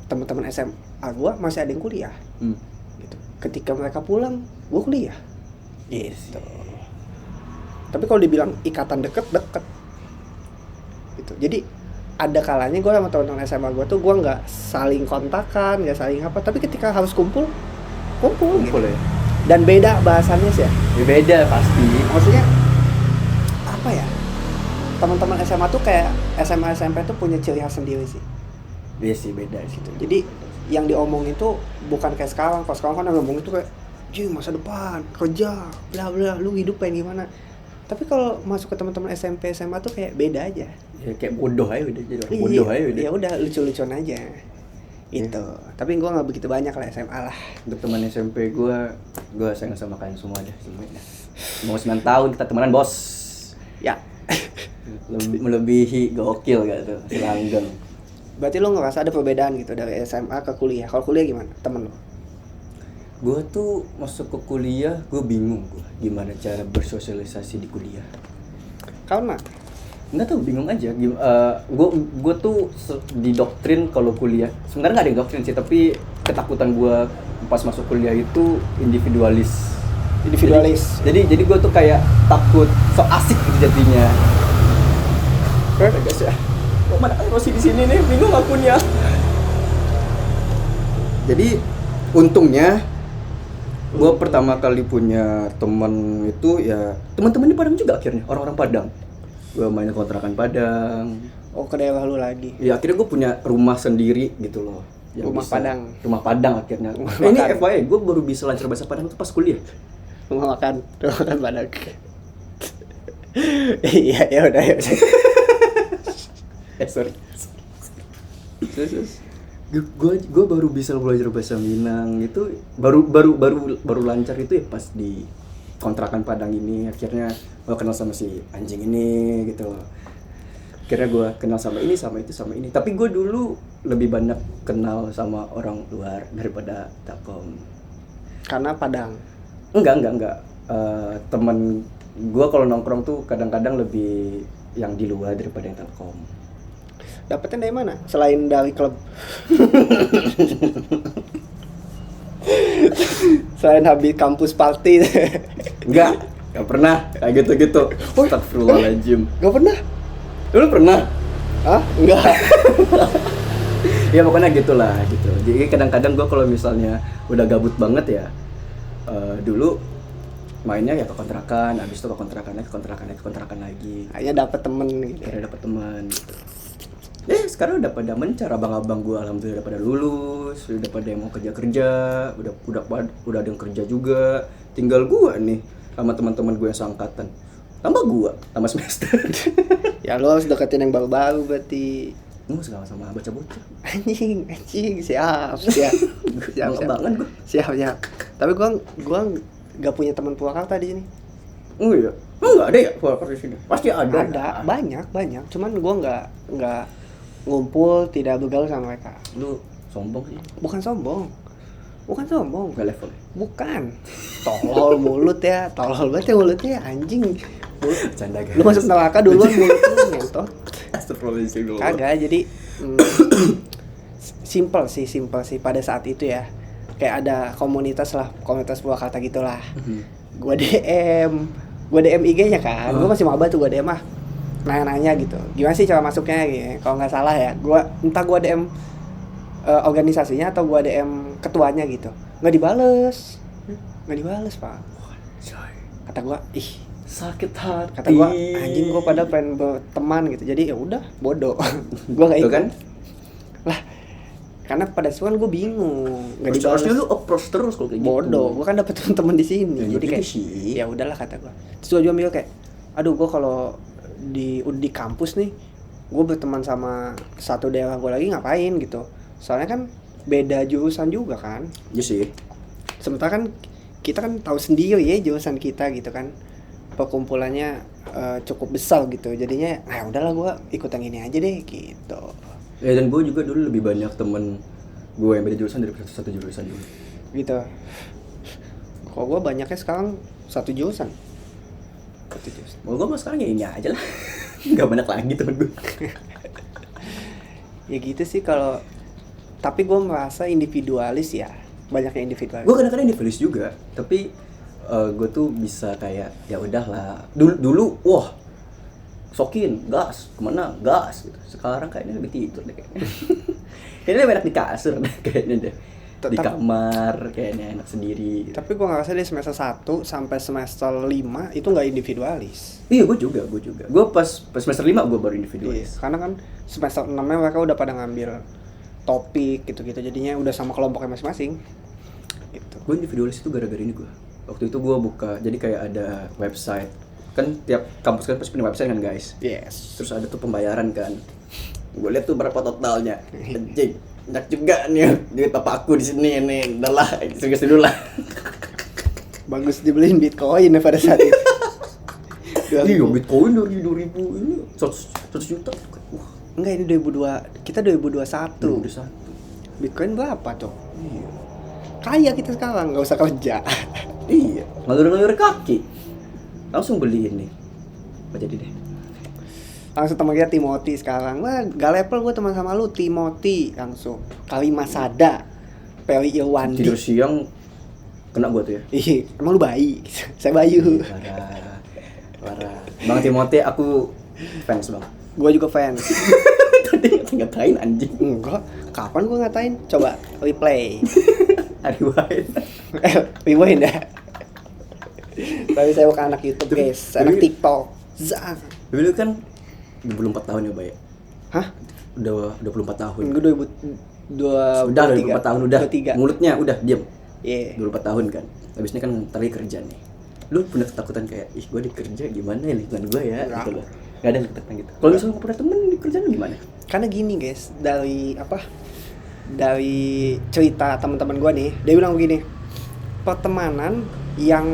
Speaker 2: teman-teman SMA gue masih ada yang kuliah, gitu. Ketika mereka pulang, gue kuliah, gitu. Tapi kalau dibilang ikatan deket, gitu. Jadi ada kalanya gue sama teman-teman SMA gue tuh gue nggak saling kontakan, nggak saling apa. Tapi ketika harus kumpul gitu.
Speaker 1: Ya.
Speaker 2: Dan beda bahasannya sih ya.
Speaker 1: Beda pasti.
Speaker 2: Maksudnya apa ya? Teman-teman SMA tuh kayak SMA SMP tuh punya ciri khas sendiri sih.
Speaker 1: Iya sih, beda gitu.
Speaker 2: Jadi yang diomongin tuh bukan kayak sekarang. Kalau sekarang kan yang ngomongin tuh kayak, "Jing, masa depan, kerja, bla bla, lu hidup pengen gimana?" Tapi kalau masuk ke teman-teman SMP SMA tuh kayak beda aja.
Speaker 1: Ya kayak bodoh aja udah, jadi orang bodoh aja udah.
Speaker 2: Ya udah lucu-lucuan aja. Itu. Tapi gua enggak begitu banyak lah SMA lah.
Speaker 1: Untuk teman SMP gua sayang sama kalian semua deh semuanya. Mau 9 tahun kita temenan, Bos.
Speaker 2: Ya.
Speaker 1: Melebihi gokil gak tuh, si langgeng.
Speaker 2: Berarti lo ngerasa ada perbedaan gitu dari SMA ke kuliah. Kalau kuliah gimana? Temen lo?
Speaker 1: Gue tuh masuk ke kuliah, gue bingung gimana cara bersosialisasi di kuliah.
Speaker 2: Karena?
Speaker 1: Nggak tahu, bingung aja. Gue tuh didoktrin kalau kuliah. Sebenarnya nggak ada yang doktrin sih, tapi ketakutan gue pas masuk kuliah itu individualis. Jadi gue tuh kayak takut so asik gitu jadinya. Guys ya. Kok mana Rosi di sini nih, bingung akunnya. Jadi untungnya gue pertama kali punya teman itu ya teman-teman di Padang juga akhirnya, orang-orang Padang. Gue main kontrakan Padang.
Speaker 2: Oh, ke daerah lu lagi.
Speaker 1: Ya akhirnya gue punya rumah sendiri gitu loh.
Speaker 2: Rumah
Speaker 1: Padang akhirnya. Ini FYI, gue baru bisa lancar bahasa Padang itu pas kuliah.
Speaker 2: Rumah makan Padang. Iya, ya udah.
Speaker 1: Sorry.
Speaker 2: Terus
Speaker 1: Gue baru bisa belajar bahasa Minang itu baru lancar itu ya pas di kontrakan Padang ini. Akhirnya gue kenal sama si anjing ini gitu. Akhirnya gue kenal sama ini, sama itu, sama ini. Tapi gue dulu lebih banyak kenal sama orang luar daripada Telkom.
Speaker 2: karena Padang.
Speaker 1: Enggak. Temen gue kalau nongkrong tuh kadang-kadang lebih yang di luar daripada yang Telkom.
Speaker 2: Dapetnya dari mana? Selain dari klub. Selain habis kampus party.
Speaker 1: Enggak pernah kayak gitu-gitu. Astagfirullahaladzim.
Speaker 2: Gak pernah?
Speaker 1: Lu pernah?
Speaker 2: Hah? Enggak.
Speaker 1: Ya pokoknya gitulah gitu. Jadi kadang-kadang gue kalau misalnya udah gabut banget ya, dulu mainnya ya ke kontrakan, habis itu ke kontrakan lagi.
Speaker 2: Hanya dapet temen gitu.
Speaker 1: Akhirnya dapet teman gitu. Sekarang udah pada mencar, abang-abang gue alhamdulillah udah pada lulus, udah pada yang mau kerja, udah ada yang kerja juga. Tinggal gue nih sama teman-teman gue yang seangkatan. Tambah semester.
Speaker 2: Ya lo harus deketin yang baru-baru berarti.
Speaker 1: Lu sama bocah-bocah.
Speaker 2: Anjing, siap.
Speaker 1: Siap banget gue.
Speaker 2: Siap. Tapi gua gak punya teman Purwakarta di sini.
Speaker 1: Oh iya. Enggak ada ya Purwakarta di sini. Pasti ada.
Speaker 2: Ada, banyak. Cuman gua nggak ngumpul, tidak bergaul sama mereka.
Speaker 1: Lu sombong sih.
Speaker 2: Bukan sombong.
Speaker 1: Enggak level.
Speaker 2: Bukan. Tolol mulut ya. Tolol banget ya mulutnya anjing.
Speaker 1: Canda guys.
Speaker 2: Lu masuk neraka duluan mulut lu ngentot.
Speaker 1: Astagfirullahaladzim dulu.
Speaker 2: Kagak, jadi simple sih pada saat itu ya. Kayak ada komunitas Purwakarta gitulah. Gua DM IG-nya kan. Gua masih maba tuh, gua DM nanya-nanya gitu. Gimana sih cara masuknya gitu. Kalau nggak salah ya, gua DM organisasinya atau gua DM ketuanya gitu. Nggak dibales, Pak. Kata gua,
Speaker 1: Sakit hati.
Speaker 2: kata gua anjing, gua padahal pengen berteman gitu. Jadi ya udah, bodoh. Gua nggak ikut
Speaker 1: kan?
Speaker 2: Lah, karena pada saat itu gua bingung, nggak
Speaker 1: Harusnya
Speaker 2: dibales.
Speaker 1: lu approach terus kalau kayak gitu.
Speaker 2: Bodoh, gua kan dapet teman-teman di sini.
Speaker 1: Ya,
Speaker 2: jadi
Speaker 1: gitu
Speaker 2: kayak
Speaker 1: sih.
Speaker 2: ya udahlah kata gua. Terus gua juga mikir kayak, aduh gua kalau di kampus nih, gua berteman sama satu daerah gua lagi ngapain gitu. Soalnya kan beda jurusan juga kan.
Speaker 1: Iya sih.
Speaker 2: Sementara kan kita kan tahu sendiri ya jurusan kita gitu kan. Perkumpulannya cukup besar gitu. Jadinya udahlah gua ikut yang ini aja deh gitu.
Speaker 1: Ya dan gue juga dulu lebih banyak temen gue yang beda jurusan daripada satu jurusan dulu.
Speaker 2: Gitu. Kok gua banyaknya sekarang satu jurusan.
Speaker 1: Mau gue mah sekarang ya ini aja lah. Gak banyak lagi temen gue.
Speaker 2: Ya gitu sih kalau, tapi gue merasa individualis ya, banyaknya individualis.
Speaker 1: Gue kadang-kadang individualis juga, tapi gue tuh bisa kayak ya udahlah. Dulu wah sokin gas kemana gas gitu. Sekarang kayaknya lebih tidur deh kayaknya. Kayaknya lebih enak di kasur deh kayaknya deh. Di kamar kayaknya enak sendiri gitu.
Speaker 2: Tapi gue ngerasa dari semester 1 sampai semester 5 itu nggak individualis.
Speaker 1: Iya gue juga. Gue pas semester 5 gue baru individualis.
Speaker 2: Iya, karena kan semester 6-nya mereka udah pada ngambil topik gitu-gitu, jadinya udah sama kelompoknya masing-masing. Gitu.
Speaker 1: Gue individualis itu gara-gara ini gue. Waktu itu gue buka, jadi kayak ada website. Kan tiap kampus kan pasti punya website kan guys.
Speaker 2: Yes.
Speaker 1: Terus ada tuh pembayaran kan. Gue lihat tuh berapa totalnya. Anjing, enak juga nih duit bapakku di sini nih. Udah lah, serius dulu lah.
Speaker 2: Bagus dibeliin Bitcoin ya pada saat itu.
Speaker 1: Iya, Bitcoin dari 2000 ini 100 juta. Wah,
Speaker 2: Enggak, ini 2002, kita 2021.
Speaker 1: udah satu.
Speaker 2: Bitcoin berapa tuh?
Speaker 1: Iya.
Speaker 2: Kaya kita sekarang, nggak usah kerja.
Speaker 1: Iya, ngalur-ngalur kaki. Langsung beli ini. Apa jadi deh?
Speaker 2: Langsung teman kita Timothy sekarang. Wah, gak level gue teman sama lu, Timothy langsung. Kalimasada, Peli Irwandi.
Speaker 1: Tidur siang kena gua tuh ya.
Speaker 2: Ih, emang lu bayi? Saya Bayu.
Speaker 1: Parah. Bang Timothy aku fans bang.
Speaker 2: Gue juga fans.
Speaker 1: Tadi ngatain anjing.
Speaker 2: Enggak, kapan gue ngatain? Coba replay.
Speaker 1: Rewind.
Speaker 2: Rewind ya. Tapi saya bukan anak YouTube guys, anak TikTok. Zah.
Speaker 1: Dulu kan 24 tahun ya, Bay.
Speaker 2: Hah?
Speaker 1: Udah 24 tahun.
Speaker 2: Gue 2023.
Speaker 1: Udah 24 tahun udah.
Speaker 2: 23.
Speaker 1: Mulutnya udah diam.
Speaker 2: Iya.
Speaker 1: 24 tahun kan. Habis ini kan tadi kerja nih. Lu punya ketakutan kayak, ih gue dikerja gimana ya lingkungan gue ya?
Speaker 2: Enggak.
Speaker 1: Gitu loh. Nggak ada teman gitu. Kalau misalnya nggak punya temen di kerjaan gimana?
Speaker 2: Karena gini guys, dari cerita teman-teman gue nih, dia bilang begini, pertemanan yang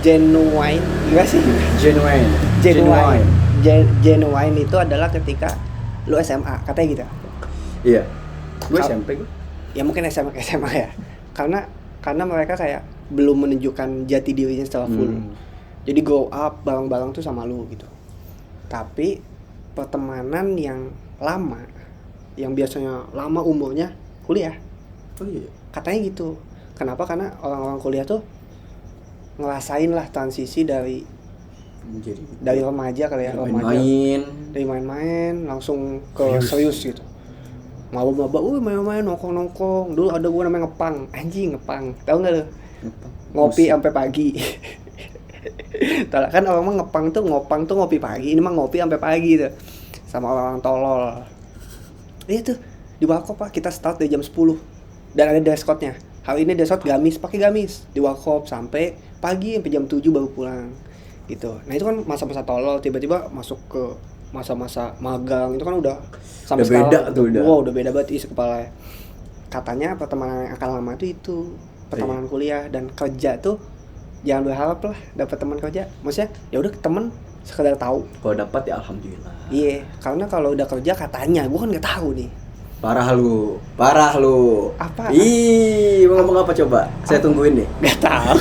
Speaker 2: genuine, gimana sih? Genuine itu adalah ketika lu SMA, katanya gitu.
Speaker 1: Iya. Gue SMP gue.
Speaker 2: Ya mungkin SMA ya. Karena mereka kayak belum menunjukkan jati dirinya secara full. Jadi grow up bareng-bareng tuh sama lu gitu. Tapi pertemanan yang lama, yang biasanya lama umurnya, kuliah.
Speaker 1: Oh iya.
Speaker 2: Katanya gitu. Kenapa? Karena orang-orang kuliah tuh ngerasain lah transisi dari remaja kali ya, dari main-main langsung ke serius gitu. Maba-maba, main-main nongkrong. Dulu ada gua namanya ngepang. Anjing, ngepang. Tahu enggak lu? Ngopi sampai pagi. Tahu kan orang mah ngopang tuh ngopi pagi, ini mah ngopi sampai pagi tuh. Sama orang tolol. Itu di Warkop Pak, kita start dari jam 10. Dan ada dress code-nya. Hari ini dress code gamis, pakai gamis di Warkop sampai pagi, sampai jam 7 baru pulang. Gitu. Nah, itu kan masa-masa tolol, tiba-tiba masuk ke masa-masa magang, itu kan udah sampai
Speaker 1: udah beda tuh udah.
Speaker 2: Wow, udah beda banget isi kepala. Katanya pertemanan yang akan lama itu pertemanan kuliah dan kerja tuh jangan berharap lah dapat teman kerja. Maksudnya ya udah temen sekedar tahu.
Speaker 1: Kalau dapat ya alhamdulillah.
Speaker 2: Iya, karena kalau udah kerja katanya, gua kan nggak tahu nih.
Speaker 1: Parah lu.
Speaker 2: Apa?
Speaker 1: Ih, mau ngomong apa coba? Saya tungguin nih.
Speaker 2: Nggak tahu.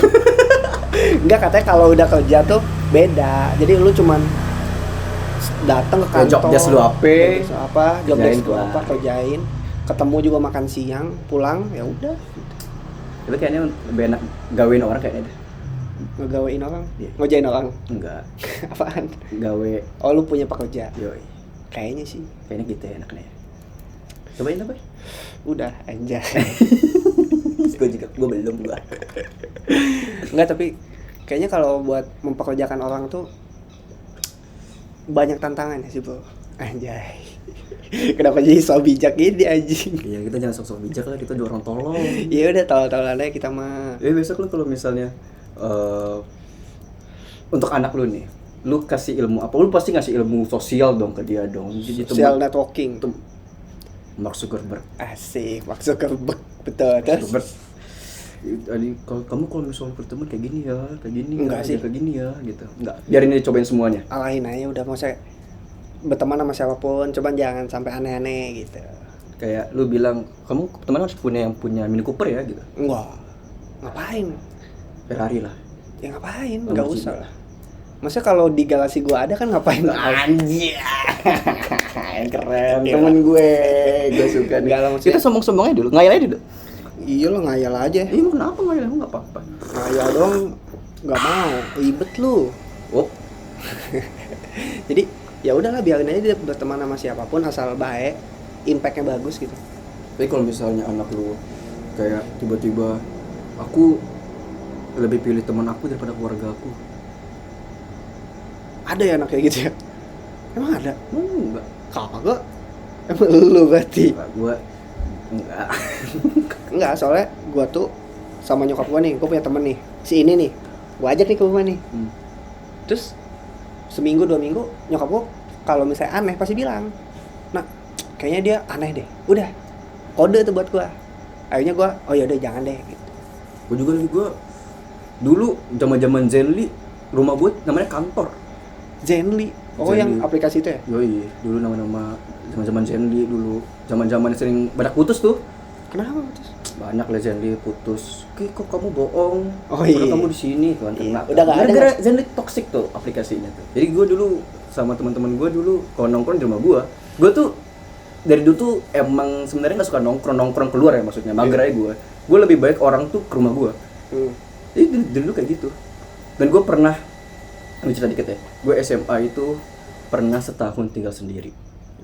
Speaker 2: Nggak, katanya kalau udah kerja tuh beda. Jadi lu cuman datang ke kantor.
Speaker 1: Job desk lu apa?
Speaker 2: Job desk lu apa? Kerjain. Ketemu juga makan siang, pulang, ya udah.
Speaker 1: Tapi kayaknya lebih enak gawein orang kayaknya deh.
Speaker 2: Ngegawein orang?
Speaker 1: Iya.
Speaker 2: Ngojain orang?
Speaker 1: Enggak.
Speaker 2: Apaan?
Speaker 1: Gawe.
Speaker 2: Oh, lu punya pekerja?
Speaker 1: Yoi.
Speaker 2: Kayaknya sih.
Speaker 1: Kayaknya gitu ya enaknya. Cobain apa?
Speaker 2: Udah, anjay.
Speaker 1: Gue belum gua.
Speaker 2: Enggak, tapi kayaknya kalau buat mempekerjakan orang tuh banyak tantangannya sih, Bro. Anjay. Kenapa jadi so bijak gini anjing?
Speaker 1: Iya, kita jangan sok-sok bijak lah, kita juga orang tolong.
Speaker 2: Iya udah tolol-tolol aja kita mah.
Speaker 1: Besok lu kalau misalnya untuk anak lu nih, lu kasih ilmu apa? Lu pasti ngasih ilmu sosial dong ke dia dong.
Speaker 2: Social networking.
Speaker 1: Mark Zuckerberg.
Speaker 2: Asik, Mark Zuckerberg. Betul, terus.
Speaker 1: Tadi kalau misalnya berteman kayak gini ya, kayak gini.
Speaker 2: Enggak
Speaker 1: ya,
Speaker 2: sih.
Speaker 1: kayak gini ya, gitu. Enggak. Biarin dia cobain semuanya.
Speaker 2: Alahin aja udah, mau saya berteman sama siapapun, coba jangan sampai aneh-aneh gitu.
Speaker 1: Kayak lu bilang, kamu teman harus punya Mini Cooper ya gitu.
Speaker 2: Enggak. Ngapain?
Speaker 1: Ferrari lah.
Speaker 2: Ya ngapain? Enggak usah lah. Maksudnya kalau di galaksi gua ada kan ngapain?
Speaker 1: Anjir. Keren. Temen gue suka nih. Kita sombong-sombongnya dulu, ngayal aja dulu.
Speaker 2: Iya lo ngayal aja.
Speaker 1: Iya, kenapa ngayal? Enggak apa-apa.
Speaker 2: Ngayal dong, nggak mau, ribet lu.
Speaker 1: Oh.
Speaker 2: Jadi ya udahlah, biarin aja dia berteman sama siapapun asal baik, impactnya bagus gitu.
Speaker 1: Tapi kalau misalnya anak lu kayak tiba-tiba aku lebih pilih teman aku daripada keluarga aku.
Speaker 2: Ada ya anak kayak gitu ya? Emang ada?
Speaker 1: Enggak.
Speaker 2: Kagak. Emang lu berarti?
Speaker 1: Gua enggak.
Speaker 2: Enggak, soalnya gua tuh sama nyokap gua nih, gua punya temen nih, si ini nih, gua ajak nih ke rumah nih. Terus seminggu 2 minggu nyokap gua kalau misalnya aneh pasti bilang, nah kayaknya dia aneh deh. Udah kode tuh buat gua. Akhirnya gua, oh yaudah jangan deh gitu.
Speaker 1: Gua dulu zaman Zenly, rumah gua namanya kantor.
Speaker 2: Zenly. Oh Zenly. Yang aplikasi itu ya?
Speaker 1: Yoi, dulu nama-nama zaman Zenly dulu. Zaman sering banyak putus tuh.
Speaker 2: Kenapa putus?
Speaker 1: Banyak lah Zenly putus. Kok kamu bohong?
Speaker 2: Oh iya.
Speaker 1: Kamu di sini kan.
Speaker 2: Iya. Udah enggak ada.
Speaker 1: Gara-gara Zenly toxic tuh aplikasinya tuh. Jadi gua dulu sama teman-teman gua dulu kalau nongkrong di rumah gua tuh dari dulu tuh emang sebenarnya enggak suka nongkrong keluar ya, maksudnya mager aja gua. Gua lebih baik orang tuh ke rumah gua. Jadi dulu kayak gitu. Dan gua pernah cerita dikit ya. Gue SMA itu pernah setahun tinggal sendiri.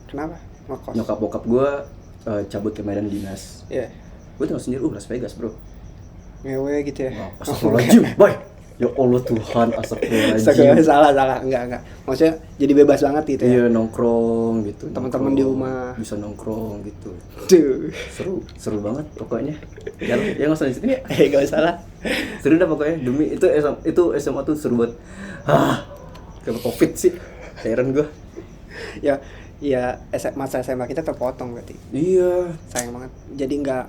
Speaker 2: Kenapa? Ngekos.
Speaker 1: Nyokap bokap gue cabut ke Medan dinas.
Speaker 2: Iya.
Speaker 1: Gue tinggal sendiri, Las Vegas bro.
Speaker 2: Ngewe gitu ya.
Speaker 1: Astagfirullahaladzim, boy. Ya Allah Tuhan, astagfirullahaladzim.
Speaker 2: Salah. Enggak. Maksudnya jadi bebas banget gitu ya.
Speaker 1: Iya, nongkrong gitu.
Speaker 2: Teman-teman di rumah
Speaker 1: bisa nongkrong gitu.
Speaker 2: Duh.
Speaker 1: Seru banget pokoknya. Ya enggak usah di sini ya.
Speaker 2: Enggak usah lah.
Speaker 1: Seru dah pokoknya. Demi itu SMA tuh seru banget. Kenapa covid sih? Heran gue.
Speaker 2: Ya masa SMA kita terpotong berarti.
Speaker 1: Iya.
Speaker 2: Sayang banget. Jadi nggak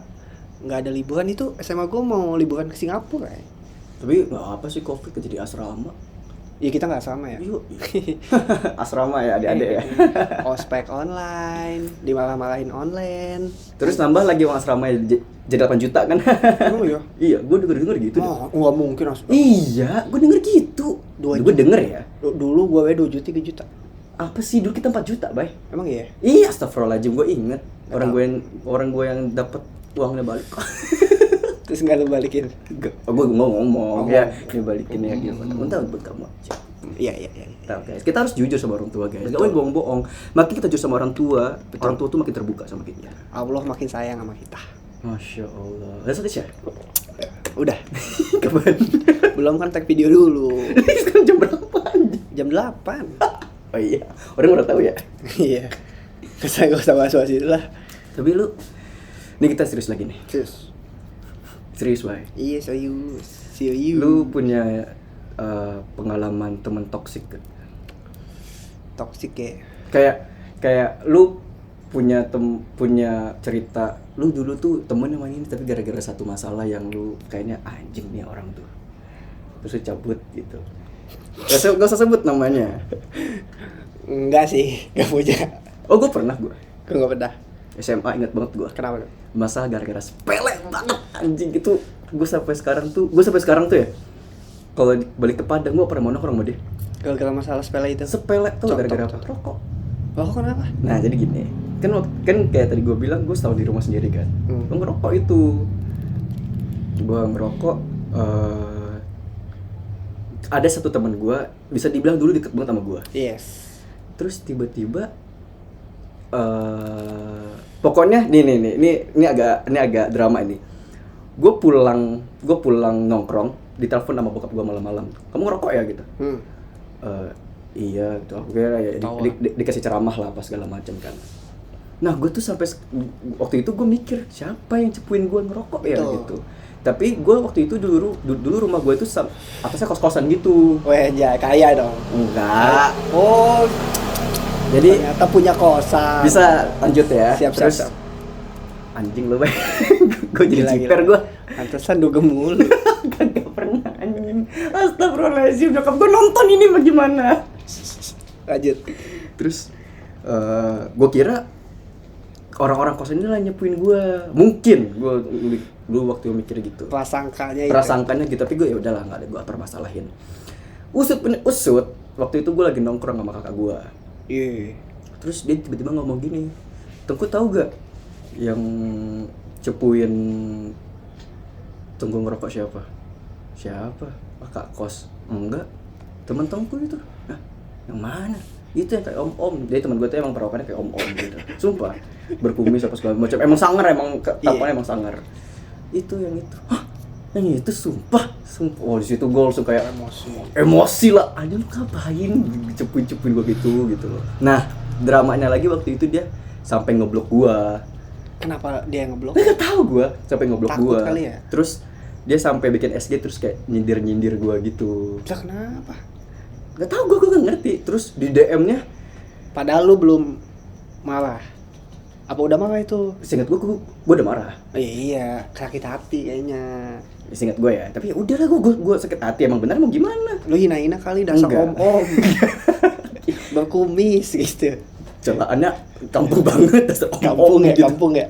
Speaker 2: ada liburan itu. SMA gue mau liburan ke Singapura ya.
Speaker 1: Tapi nggak apa sih covid jadi asrama.
Speaker 2: Ya kita nggak sama ya.
Speaker 1: Yuk. Asrama ya adik-adik ya.
Speaker 2: Ospek online, dimarah-marahin online.
Speaker 1: Terus nambah lagi uang asrama jadi 8 juta kan.
Speaker 2: Emang ya?
Speaker 1: Iya, gue denger gitu.
Speaker 2: Nggak mungkin asli.
Speaker 1: Iya, gue denger gitu. Gue denger ya.
Speaker 2: Dulu gue 2 juta 3 juta.
Speaker 1: Apa sih dulu kita 4 juta, Bay?
Speaker 2: Emang iya?
Speaker 1: Iya, astagfirullahaladzim, gue inget.
Speaker 2: Nggak
Speaker 1: Orang gue yang dapat uangnya balik.
Speaker 2: Terus nggak lu balikin?
Speaker 1: Gue ngomong ya, ini balikin ya gimana? Entah buat kamu aja.
Speaker 2: Iya.
Speaker 1: Nah, guys, kita harus jujur sama orang tua, guys. Gak boleh bohong-bohong. Makin kita jujur sama orang tua tuh makin terbuka sama kita.
Speaker 2: Allah makin sayang sama kita.
Speaker 1: Masya Allah. Udah selesai ya?
Speaker 2: Udah.
Speaker 1: Kapan?
Speaker 2: Belum kan tag video dulu.
Speaker 1: Sekarang jam berapa?
Speaker 2: Jam 8.
Speaker 1: Oh iya, orang udah tahu ya.
Speaker 2: Iya. Gak usah bahas-bahas itu lah.
Speaker 1: Tapi lu, ini kita serius lagi nih. Serius, Bay.
Speaker 2: Iya, serius. See you.
Speaker 1: Lu punya pengalaman teman toksik gak?
Speaker 2: Toxic ya.
Speaker 1: Kayak lu punya cerita lu dulu tuh temen sama ini tapi gara-gara satu masalah yang lu kayaknya anjing nih orang tuh. Terus lu cabut gitu. Gak usah sebut namanya.
Speaker 2: Enggak sih, gak punya.
Speaker 1: Oh, gue pernah. Gue
Speaker 2: gak pernah.
Speaker 1: SMA ingat banget gue.
Speaker 2: Kenapa?
Speaker 1: Masalah gara-gara sepele banget anjing gitu. Gue sampai sekarang tuh ya. Kalau balik ke Padang gue pernah mau nongkrong sama dia.
Speaker 2: Gara-gara masalah sepele itu.
Speaker 1: Sepele tuh
Speaker 2: Cok,
Speaker 1: gara-gara
Speaker 2: cok.
Speaker 1: rokok.
Speaker 2: Oh, kenapa?
Speaker 1: Nah, jadi gini. Kan kayak tadi gue bilang gue setahun di rumah sendiri kan. Gue ngerokok itu. Gue ngerokok ada satu teman gue bisa dibilang dulu deket banget sama gue.
Speaker 2: Yes.
Speaker 1: Terus tiba-tiba pokoknya ini agak drama ini. Gue pulang nongkrong, ditelepon sama bokap gue malam-malam. Kamu ngerokok ya gitu? Iya, gitu. Aku kira ya dikasih ceramah lah apa segala macam kan. Nah, gue tuh sampai waktu itu gue mikir siapa yang cepuin gue ngerokok ya gitu. Tapi gue waktu itu dulu rumah gue itu atasnya kos-kosan gitu.
Speaker 2: Weh, ya kaya dong.
Speaker 1: Enggak.
Speaker 2: Oh,
Speaker 1: jadi
Speaker 2: ternyata punya kosan.
Speaker 1: bisa lanjut ya.
Speaker 2: Siap.
Speaker 1: Anjing lu, Bay. Gue jadi ciper gue.
Speaker 2: Pantesan dugem mulu.
Speaker 1: Kagak pernah anjing. Astagfirullahaladzim, nyokap gue nonton ini bagaimana.
Speaker 2: Lanjut.
Speaker 1: Terus gue kira orang-orang kosan ini lah nyepuin gue. Mungkin gue dulu waktu mikir gitu. Prasangkanya gitu, tapi gue ya udahlah enggak ada gue permasalahin. Usut waktu itu gue lagi nongkrong sama kakak gue.
Speaker 2: Iya.
Speaker 1: Terus dia tiba-tiba ngomong gini, "Tengku tahu gak yang cepuin Tengku ngerokok siapa?" "Siapa?" "Kakak kos." "Enggak, teman Tengku itu." "Nah, yang mana?" "Itu yang kayak om-om." Dia teman gue tuh emang perawakannya kayak om-om gitu. Sumpah, berkumis apa segala macam. Emang sangar, emang tampangnya emang sangar. Itu yang itu. Hah? Yang itu sumpah. Oh, di situ gue langsung kayak emosi lah. Aja lu ngapain cepuin gue gitu loh. Nah, dramanya lagi waktu itu dia sampai ngeblok gua.
Speaker 2: Kenapa dia ngeblok?
Speaker 1: Nggak tahu gua, sampai ngeblok
Speaker 2: Takut
Speaker 1: gua.
Speaker 2: Kali ya?
Speaker 1: Terus dia sampai bikin SG terus kayak nyindir gua gitu.
Speaker 2: Lah kenapa?
Speaker 1: Nggak tahu, gua nggak ngerti. Terus di DM-nya
Speaker 2: padahal lu belum marah. Apa udah marah itu?
Speaker 1: seingat gua udah marah.
Speaker 2: Oh, iya, sakit hati kayaknya.
Speaker 1: Seingat gua ya, tapi ya udahlah gua sakit hati, emang benar mau gimana?
Speaker 2: Lu hina-hina kali dasar
Speaker 1: Enggak.
Speaker 2: om-om. Berkumis gitu.
Speaker 1: Celaannya kampung banget, dasar
Speaker 2: Kampung ya,
Speaker 1: gitu.
Speaker 2: kampung ya.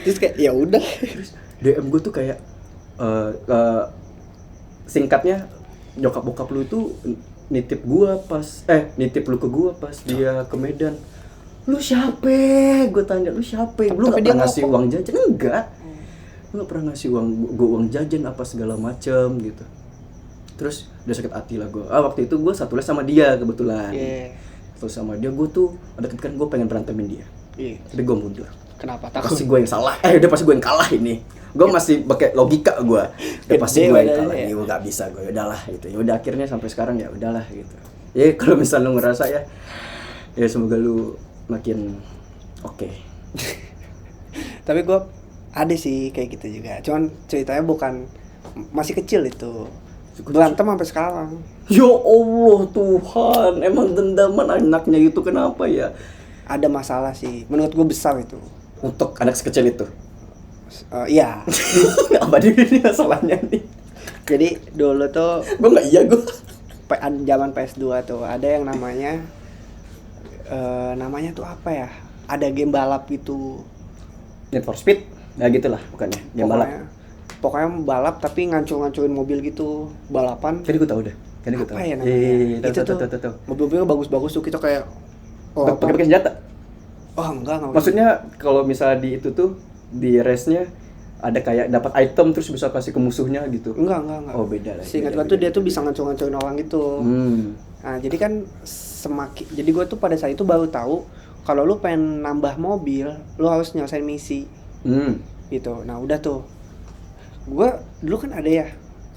Speaker 2: Terus kayak ya udah.
Speaker 1: Terus DM gua tuh kayak singkatnya, nyokap bokap lu itu nitip lu ke gua pas dia ke Medan. Lu siapa? Gue tanya, lu siapa? Lu nggak pernah ngasih uang jajan? Enggak. Lu nggak pernah ngasih uang jajan apa segala macem gitu. Terus udah sakit hati lah gue. Waktu itu gue satu les sama dia kebetulan. Terus sama dia gue tuh ada ketika gue pengen berantemin dia. Tapi gue mundur.
Speaker 2: Kenapa? Takut.
Speaker 1: Pasti gue yang salah. Udah pasti gue yang kalah ini. Gue masih pakai logika gue. Udah pasti gue yang kalah. Ini gue nggak bisa, gue udahlah gitu. Ya udah akhirnya sampai sekarang ya udahlah gitu. Ya kalau misal lu ngerasa ya semoga lu makin oke.
Speaker 2: Tapi gue ada sih kayak gitu juga. Cuman ceritanya bukan masih kecil itu. Berantem sampai sekarang.
Speaker 1: Ya Allah Tuhan, emang dendaman anaknya itu kenapa ya?
Speaker 2: Ada masalah sih, menurut gue besar itu.
Speaker 1: Untuk anak sekecil itu.
Speaker 2: Iya.
Speaker 1: Apa ini masalahnya nih?
Speaker 2: Jadi dulu tuh
Speaker 1: Gue nggak iya gue.
Speaker 2: zaman PS2 tuh ada yang namanya tuh apa ya? Ada game balap gitu.
Speaker 1: Need for Speed? Ya gitulah, bukannya game balap.
Speaker 2: Pokoknya balap tapi ngancur-ngancurin mobil gitu, balapan.
Speaker 1: Kayaknya gue tahu deh. Kayaknya gue tahu.
Speaker 2: Apa ya namanya? Itu tuh
Speaker 1: tahu.
Speaker 2: mobil-mobilnya bagus-bagus tuh, kita kayak
Speaker 1: Pakai senjata.
Speaker 2: Oh enggak.
Speaker 1: Maksudnya kalau misalnya di itu tuh di race-nya ada kayak dapat item terus bisa kasih ke musuhnya gitu.
Speaker 2: Enggak.
Speaker 1: Oh, beda lah.
Speaker 2: Seingat gue tuh dia tuh bisa ngancur-ngancurin orang gitu. Nah, jadi kan jadi gue tuh pada saat itu baru tahu kalau lu pengen nambah mobil, lu harus nyelesain misi. Gitu. Nah, udah tuh. Gue dulu kan ada ya.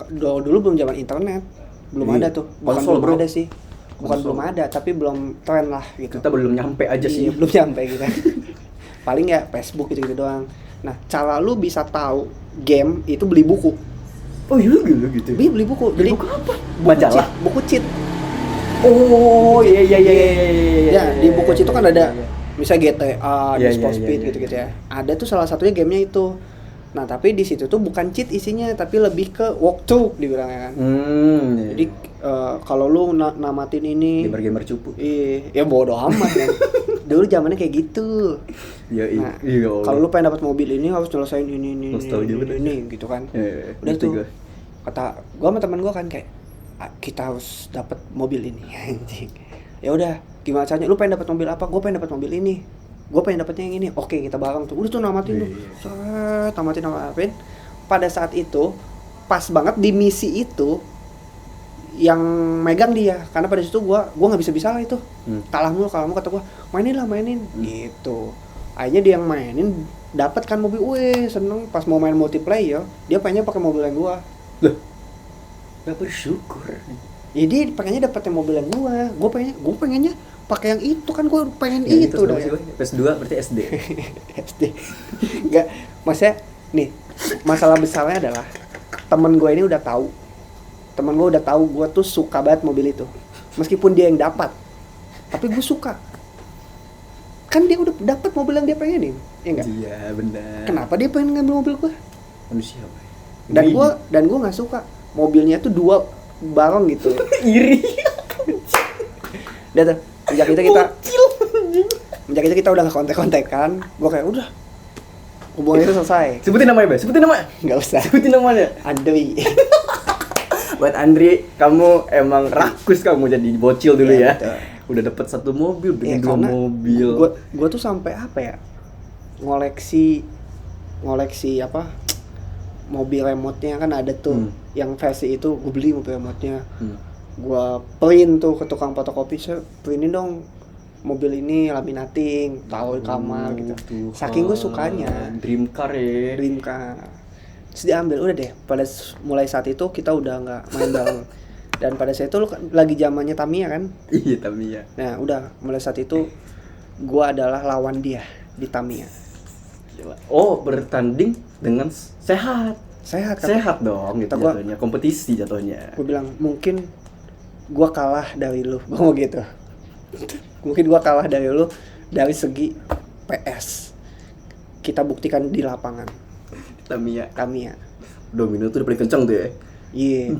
Speaker 2: Dulu belum zaman internet. Belum ada tuh. Bukan
Speaker 1: Konsol,
Speaker 2: belum
Speaker 1: bro.
Speaker 2: ada sih. Bukan
Speaker 1: Konsol.
Speaker 2: belum ada, tapi belum tren lah gitu.
Speaker 1: Kita belum nyampe aja sih.
Speaker 2: Iya, belum nyampe gitu. Paling ya Facebook gitu doang. Nah, cara lu bisa tahu game itu beli buku.
Speaker 1: Oh iya gitu.
Speaker 2: Beli buku. Jadi
Speaker 1: buku apa?
Speaker 2: buku
Speaker 1: Majalah.
Speaker 2: Buku cheat.
Speaker 1: Oh iya.
Speaker 2: Ya, di buku cheat itu kan ada misalnya GTA,
Speaker 1: Iya,
Speaker 2: Need for
Speaker 1: iya,
Speaker 2: Speed
Speaker 1: iya,
Speaker 2: gitu-gitu ya. Ada tuh salah satunya gamenya itu. Nah, tapi di situ tuh bukan cheat isinya, tapi lebih ke walkthrough dibilangnya kan.
Speaker 1: Iya.
Speaker 2: Jadi kalau lu namatin ini
Speaker 1: gamer cupu.
Speaker 2: ya bodo amat kan. Dulu zamannya kayak gitu.
Speaker 1: Iya.
Speaker 2: Nah, kalau lu pengen dapat mobil ini harus nyelesain ini
Speaker 1: Nostalgia banget.
Speaker 2: ini gitu kan.
Speaker 1: Iya,
Speaker 2: Udah
Speaker 1: ngerti
Speaker 2: tuh.
Speaker 1: gua.
Speaker 2: Kata gua sama teman gua kan kayak kita harus dapat mobil ini anjing. Ya udah, gimana caranya? Lu pengen dapat mobil apa? Gua pengen dapat mobil ini. Gua pengen dapatnya yang ini. Oke, kita bareng tuh. Udah tuh namatin tuh. Set, namatin. Pada saat itu pas banget di misi itu yang megang dia, karena pada situ gua nggak bisa lah itu. Kalah mulu kata gua, mainin gitu. Akhirnya dia yang mainin, dapat kan mobil, seneng. Pas mau main multiplayer, dia pengennya pakai mobil yang gua.
Speaker 1: Loh, gak bersyukur.
Speaker 2: Jadi pengennya dapat yang mobil yang gua pengennya pakai yang itu kan, gua pengen
Speaker 1: Ya,
Speaker 2: itu dah.
Speaker 1: PS2 berarti SD.
Speaker 2: SD. Enggak, maksudnya nih, masalah besarnya adalah temen gua ini udah tahu gua tuh suka banget mobil itu. Meskipun dia yang dapat, tapi gua suka. Kan dia udah dapat mobil yang dia pengenin, ya enggak?
Speaker 1: Iya, benar.
Speaker 2: Kenapa dia pengen ngambil mobil gua?
Speaker 1: Manusia, Pak.
Speaker 2: Dan gua nggak suka mobilnya tuh dua bareng gitu.
Speaker 1: Iri.
Speaker 2: Udah tuh, sejak kita udah nggak kontak-kontakan, gua kayak udah hubungan itu selesai.
Speaker 1: Sebutin namanya, Bay. Sebutin namanya.
Speaker 2: Nggak usah.
Speaker 1: Sebutin namanya.
Speaker 2: Andri.
Speaker 1: Buat Andri, kamu emang rakus kamu jadi bocil dulu ya.
Speaker 2: Betul.
Speaker 1: Udah dapat satu mobil, bikin dua
Speaker 2: karena
Speaker 1: mobil.
Speaker 2: Gua tuh sampai apa ya? Ngoleksi apa? Mobil remote-nya kan ada tuh. Yang versi itu gue beli mobil remote-nya. Gua print tuh ke tukang fotokopi, saya printin dong mobil ini laminating, tahu kamar gitu.
Speaker 1: Tuhan.
Speaker 2: Saking gue sukanya.
Speaker 1: Dream car ya.
Speaker 2: Dream car. Terus diambil, udah deh. Mulai saat itu kita udah nggak main bareng. Dan pada saat itu lu kan lagi zamannya Tamiya kan?
Speaker 1: Iya, Tamiya.
Speaker 2: Nah, udah mulai saat itu gua adalah lawan dia di Tamiya.
Speaker 1: Gila. Oh, bertanding dengan sehat.
Speaker 2: Sehat kan?
Speaker 1: Sehat dong gitu
Speaker 2: Kata gua-
Speaker 1: jatuhnya, kompetisi jatuhnya.
Speaker 2: Gue bilang mungkin gua kalah dari lu. Gua mau gitu. Mungkin gua kalah dari lu dari segi PS. Kita buktikan di lapangan.
Speaker 1: Tamiya.
Speaker 2: Domino
Speaker 1: tuh udah paling kencang tuh ya.
Speaker 2: Iya,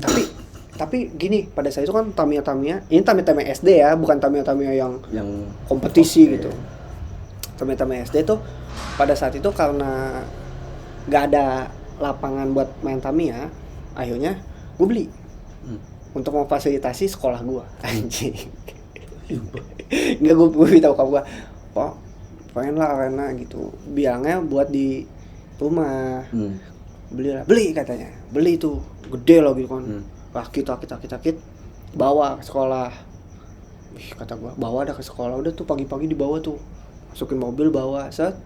Speaker 2: tapi gini, pada saat itu kan Tamiya, ini Tamiya SD ya, bukan Tamiya yang kompetisi gitu. Tamiya SD tuh pada saat itu karena nggak ada lapangan buat main Tamiya, akhirnya gue beli untuk memfasilitasi sekolah gue. Anjing. Nggak, gue minta bokap gue, Pak, pengen lah arena gitu. Bilangnya buat di rumah. Beli katanya. Beli tuh gede loh gitu kan. Rakit bawa ke sekolah. Kata gua, bawa dah ke sekolah. Udah tuh pagi-pagi dibawa tuh. Masukin mobil bawa, set.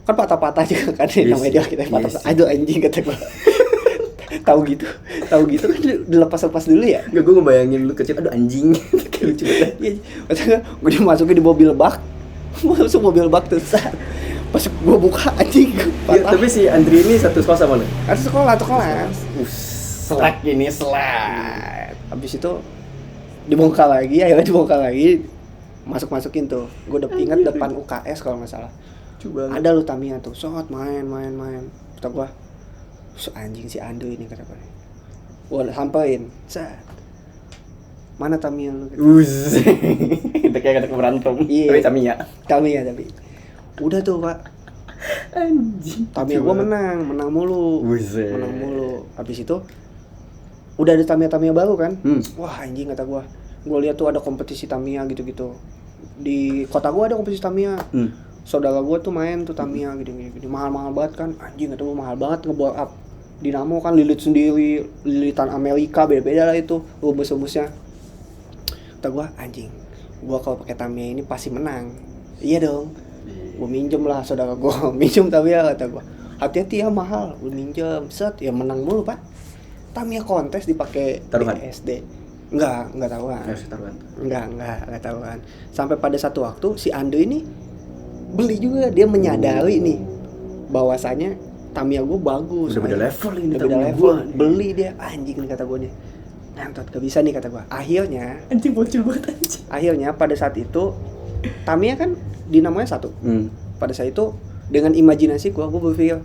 Speaker 2: Kan patah-patah juga kan namanya dia kita patah. Aduh anjing kata gua. Tahu gitu kan dilepas-lepas dulu ya.
Speaker 1: Enggak, gue ngebayangin lu kecil, aduh anjing. Lucu banget.
Speaker 2: Iya. Maksudnya gue dimasukin di mobil bak. Masuk mobil bak tuh. Pas gue buka anjing
Speaker 1: Ya, tapi si Andri ini satu sekolah sama lu?
Speaker 2: Kan sekolah tuh kelas.
Speaker 1: Slack ini slack.
Speaker 2: Habis itu dibongkar lagi, akhirnya dibongkar lagi, masukin tuh. Gue udah ingat depan UKS kalau nggak salah.
Speaker 1: Coba.
Speaker 2: Ada lu Tamiya tuh, shot main. Kata gua, anjing si Ando ini kata gua. Gua sampein, set. Mana Tamiya lu?
Speaker 1: Kita kayak kata berantem.
Speaker 2: Iya.
Speaker 1: Tapi Tamiya.
Speaker 2: Tapi. Udah tuh, Pak.
Speaker 1: Anjing.
Speaker 2: Tamiya gua menang mulu.
Speaker 1: Buset.
Speaker 2: Menang mulu. Habis itu udah ada Tamiya baru kan? Wah, anjing kata gua. Gua lihat tuh ada kompetisi Tamiya gitu-gitu. Di kota gua ada kompetisi Tamiya. Saudara gua tuh main tuh Tamiya gini. Mahal-mahal banget kan. Anjing kata gua mahal banget nge-blow up. Dinamo kan lilit sendiri, lilitan Amerika beda-beda lah itu rebus-rebusnya. Kata gua, anjing. Gua kalau pakai Tamiya ini pasti menang. Iya dong. Gua minjem lah saudara gua, minjem Tamiya kata gua. Hati-hati ya mahal, gua minjem, set ya menang mulu Pak. Tamiya kontes dipakai
Speaker 1: Taruhan?
Speaker 2: SD. Enggak taruhan. Enggak taruhan. Sampai pada satu waktu si Ando ini beli juga, dia menyadari nih bahwasanya Tamiya gua bagus.
Speaker 1: Udah beda level ini
Speaker 2: Udah beda
Speaker 1: Tamiya
Speaker 2: level.
Speaker 1: gua.
Speaker 2: Beli dia, anjing nih kata gua nih. Nantot gak bisa nih kata gua. Akhirnya
Speaker 1: Bocil banget anjing.
Speaker 2: Akhirnya pada saat itu Tamiya kan dinamonya 1. Pada saat itu dengan imajinasi gua berpikir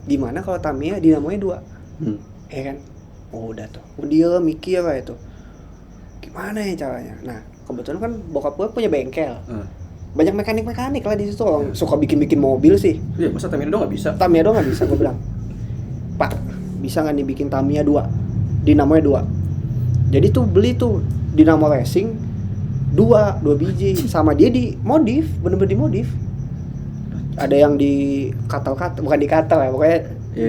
Speaker 2: gimana kalau Tamiya dinamonya 2. Ya kan? Oh, udah tuh. Dia mikir lah itu. Gimana ya caranya? Nah, kebetulan kan bokap gua punya bengkel. Banyak mekanik lah di situ. Orang suka bikin mobil sih.
Speaker 1: Iya, masa Tamiya doang enggak bisa?
Speaker 2: Tamiya doang nggak bisa, gua bilang. Pak, bisa nggak nih bikin Tamiya 2? Dinamonya 2. Jadi tuh beli tuh Dinamo Racing 2 biji sama dia dimodif, bener-bener dimodif. Ada yang di katal, bukan di katal ya, pokoknya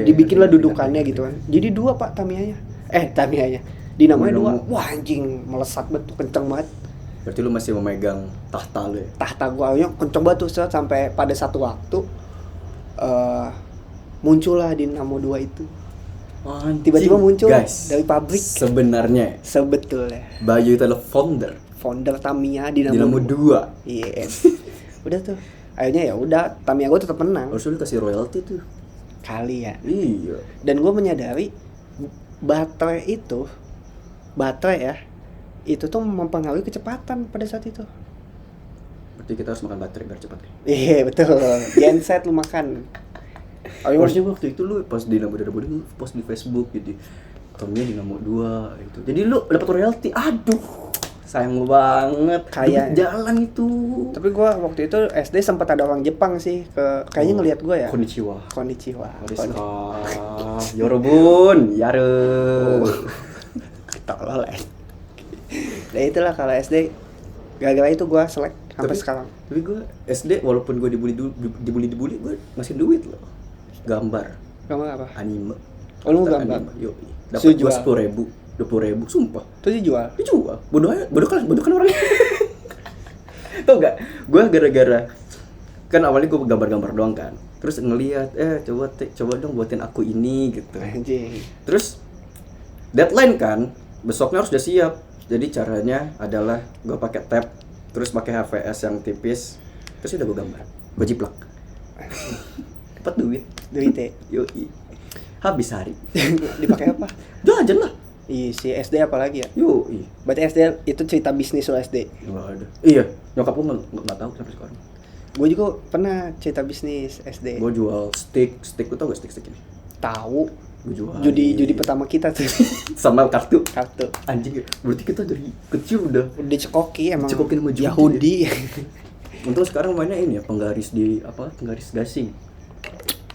Speaker 2: dibikin lah dudukannya gitu kan. Jadi 2 Pak Tamiyanya. Dinamonya 2. Wah anjing, melesat banget, kenceng banget.
Speaker 1: Berarti lu masih memegang tahta lu ya?
Speaker 2: Tahta gua kenceng banget tuh sampai pada satu waktu muncullah Dinamo 2 itu. Tiba-tiba muncul
Speaker 1: guys,
Speaker 2: dari pabrik.
Speaker 1: Sebenarnya
Speaker 2: Sebetulnya
Speaker 1: Bayu itu adalah founder
Speaker 2: Tamiya
Speaker 1: Dinamo 2.
Speaker 2: Yes. Udah tuh. Akhirnya ya udah Tamiya gue tetap menang.
Speaker 1: Harus lu kasih royalti tuh.
Speaker 2: Kali ya.
Speaker 1: Iya.
Speaker 2: Dan gue menyadari baterai ya itu tuh mempengaruhi kecepatan pada saat itu.
Speaker 1: Berarti kita harus makan baterai biar cepat.
Speaker 2: Iya betul. Genset lu makan.
Speaker 1: Harusnya waktu itu lu pas Dinamo 2 lu post di Facebook gitu. Tamiya Dinamo 2 itu. Jadi lu dapat royalti. Aduh. Sayang banget.
Speaker 2: Kayak
Speaker 1: jalan itu.
Speaker 2: Tapi gua waktu itu SD sempat ada orang Jepang sih kayaknya ngelihat gua ya.
Speaker 1: Konnichiwa. Yorobun, yaru.
Speaker 2: Tolol ya. Nah itulah kalau SD gara-gara itu gua selek sampai sekarang.
Speaker 1: Tapi gua SD walaupun gua dibully gua ngasih duit loh. Gambar
Speaker 2: apa?
Speaker 1: Anime.
Speaker 2: Oh lu gambar?
Speaker 1: Yo. Dapat gua 10.000, sumpah.
Speaker 2: Itu dijual?
Speaker 1: Bodoh kan orangnya. Tau gak? Gue gara-gara kan awalnya gue gambar-gambar doang kan. Terus ngelihat coba dong buatin aku ini gitu.
Speaker 2: Anjing.
Speaker 1: Terus deadline kan, besoknya harus udah siap. Jadi caranya adalah gue pakai tab, terus pakai HVS yang tipis, terus udah gue gambar, gue jiplak. Dapat duit
Speaker 2: ya?
Speaker 1: Yoi. Habis hari.
Speaker 2: Dipakai apa?
Speaker 1: Jajan lah.
Speaker 2: Iya si SD apalagi ya?
Speaker 1: Yoi.
Speaker 2: Berarti SD itu cerita bisnis lo SD?
Speaker 1: Nggak ada. Iya, nyokap gue nggak tahu sampai sekarang.
Speaker 2: Gue juga pernah cerita bisnis SD.
Speaker 1: Gue jual stick lu tau gak stick ini?
Speaker 2: Tahu.
Speaker 1: Gue jual.
Speaker 2: Judi pertama kita tuh.
Speaker 1: Sama kartu.
Speaker 2: Anjing.
Speaker 1: Berarti kita dari kecil udah
Speaker 2: cekoki emang.
Speaker 1: Cekokin sama judi.
Speaker 2: Yahudi.
Speaker 1: Untuk sekarang mainnya ini ya penggaris gasing.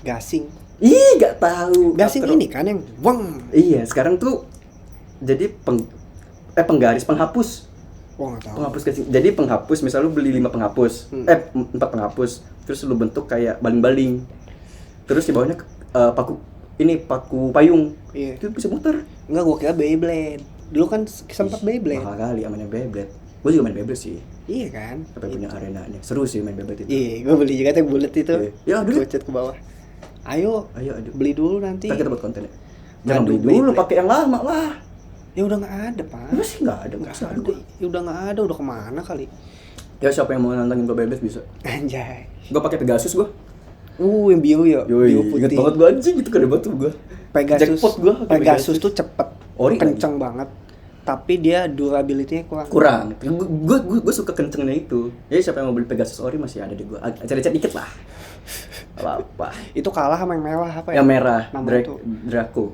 Speaker 2: Gasing.
Speaker 1: Ih, gak tahu.
Speaker 2: Gasing ini kan yang weng.
Speaker 1: Iya, sekarang tuh jadi penghapus.
Speaker 2: Wah, enggak tahu.
Speaker 1: Penghapus gasing. Jadi penghapus, misal lu beli 5 penghapus. 4 penghapus. Terus lu bentuk kayak baling-baling. Terus di bawahnya paku payung.
Speaker 2: Iya.
Speaker 1: Itu bisa muter.
Speaker 2: Enggak, gua kira Beyblade. Dulu kan sempat Beyblade.
Speaker 1: Mahal kali namanya Beyblade. Gua juga main Beyblade sih.
Speaker 2: Iya kan?
Speaker 1: Sampai punya arenanya. Seru sih main Beyblade itu.
Speaker 2: Iya, gua beli juga tuh bulat itu.
Speaker 1: Ya, dulu.
Speaker 2: Kucet ke bawah. Ayo, beli dulu nanti.
Speaker 1: Kita buat kontennya. Jangan beli dulu, pakai yang lama lah.
Speaker 2: Ya udah nggak ada Pak.
Speaker 1: Masih nggak ada.
Speaker 2: Ya udah nggak ada, udah kemana kali?
Speaker 1: Ya siapa yang mau nantangin gue Beyblade bisa.
Speaker 2: Anjay.
Speaker 1: Gue pakai Pegasus gue.
Speaker 2: Yang biru ya,
Speaker 1: Yoi,
Speaker 2: biru
Speaker 1: inget
Speaker 2: putih.
Speaker 1: banget gue anjing gitu keren banget tuh gue.
Speaker 2: Pegasus,
Speaker 1: Jackpot gua pakai
Speaker 2: Pegasus tuh cepet,
Speaker 1: Ori
Speaker 2: kenceng banget. Tapi dia durability-nya kurang.
Speaker 1: kurang. Gue suka kencengnya itu. Jadi siapa yang mau beli Pegasus Ori masih ada di gue. Cari-cari dikit lah. Apa?
Speaker 2: Itu kalah sama yang merah apa ya?
Speaker 1: Yang merah,
Speaker 2: Namanya tuh.
Speaker 1: Draco.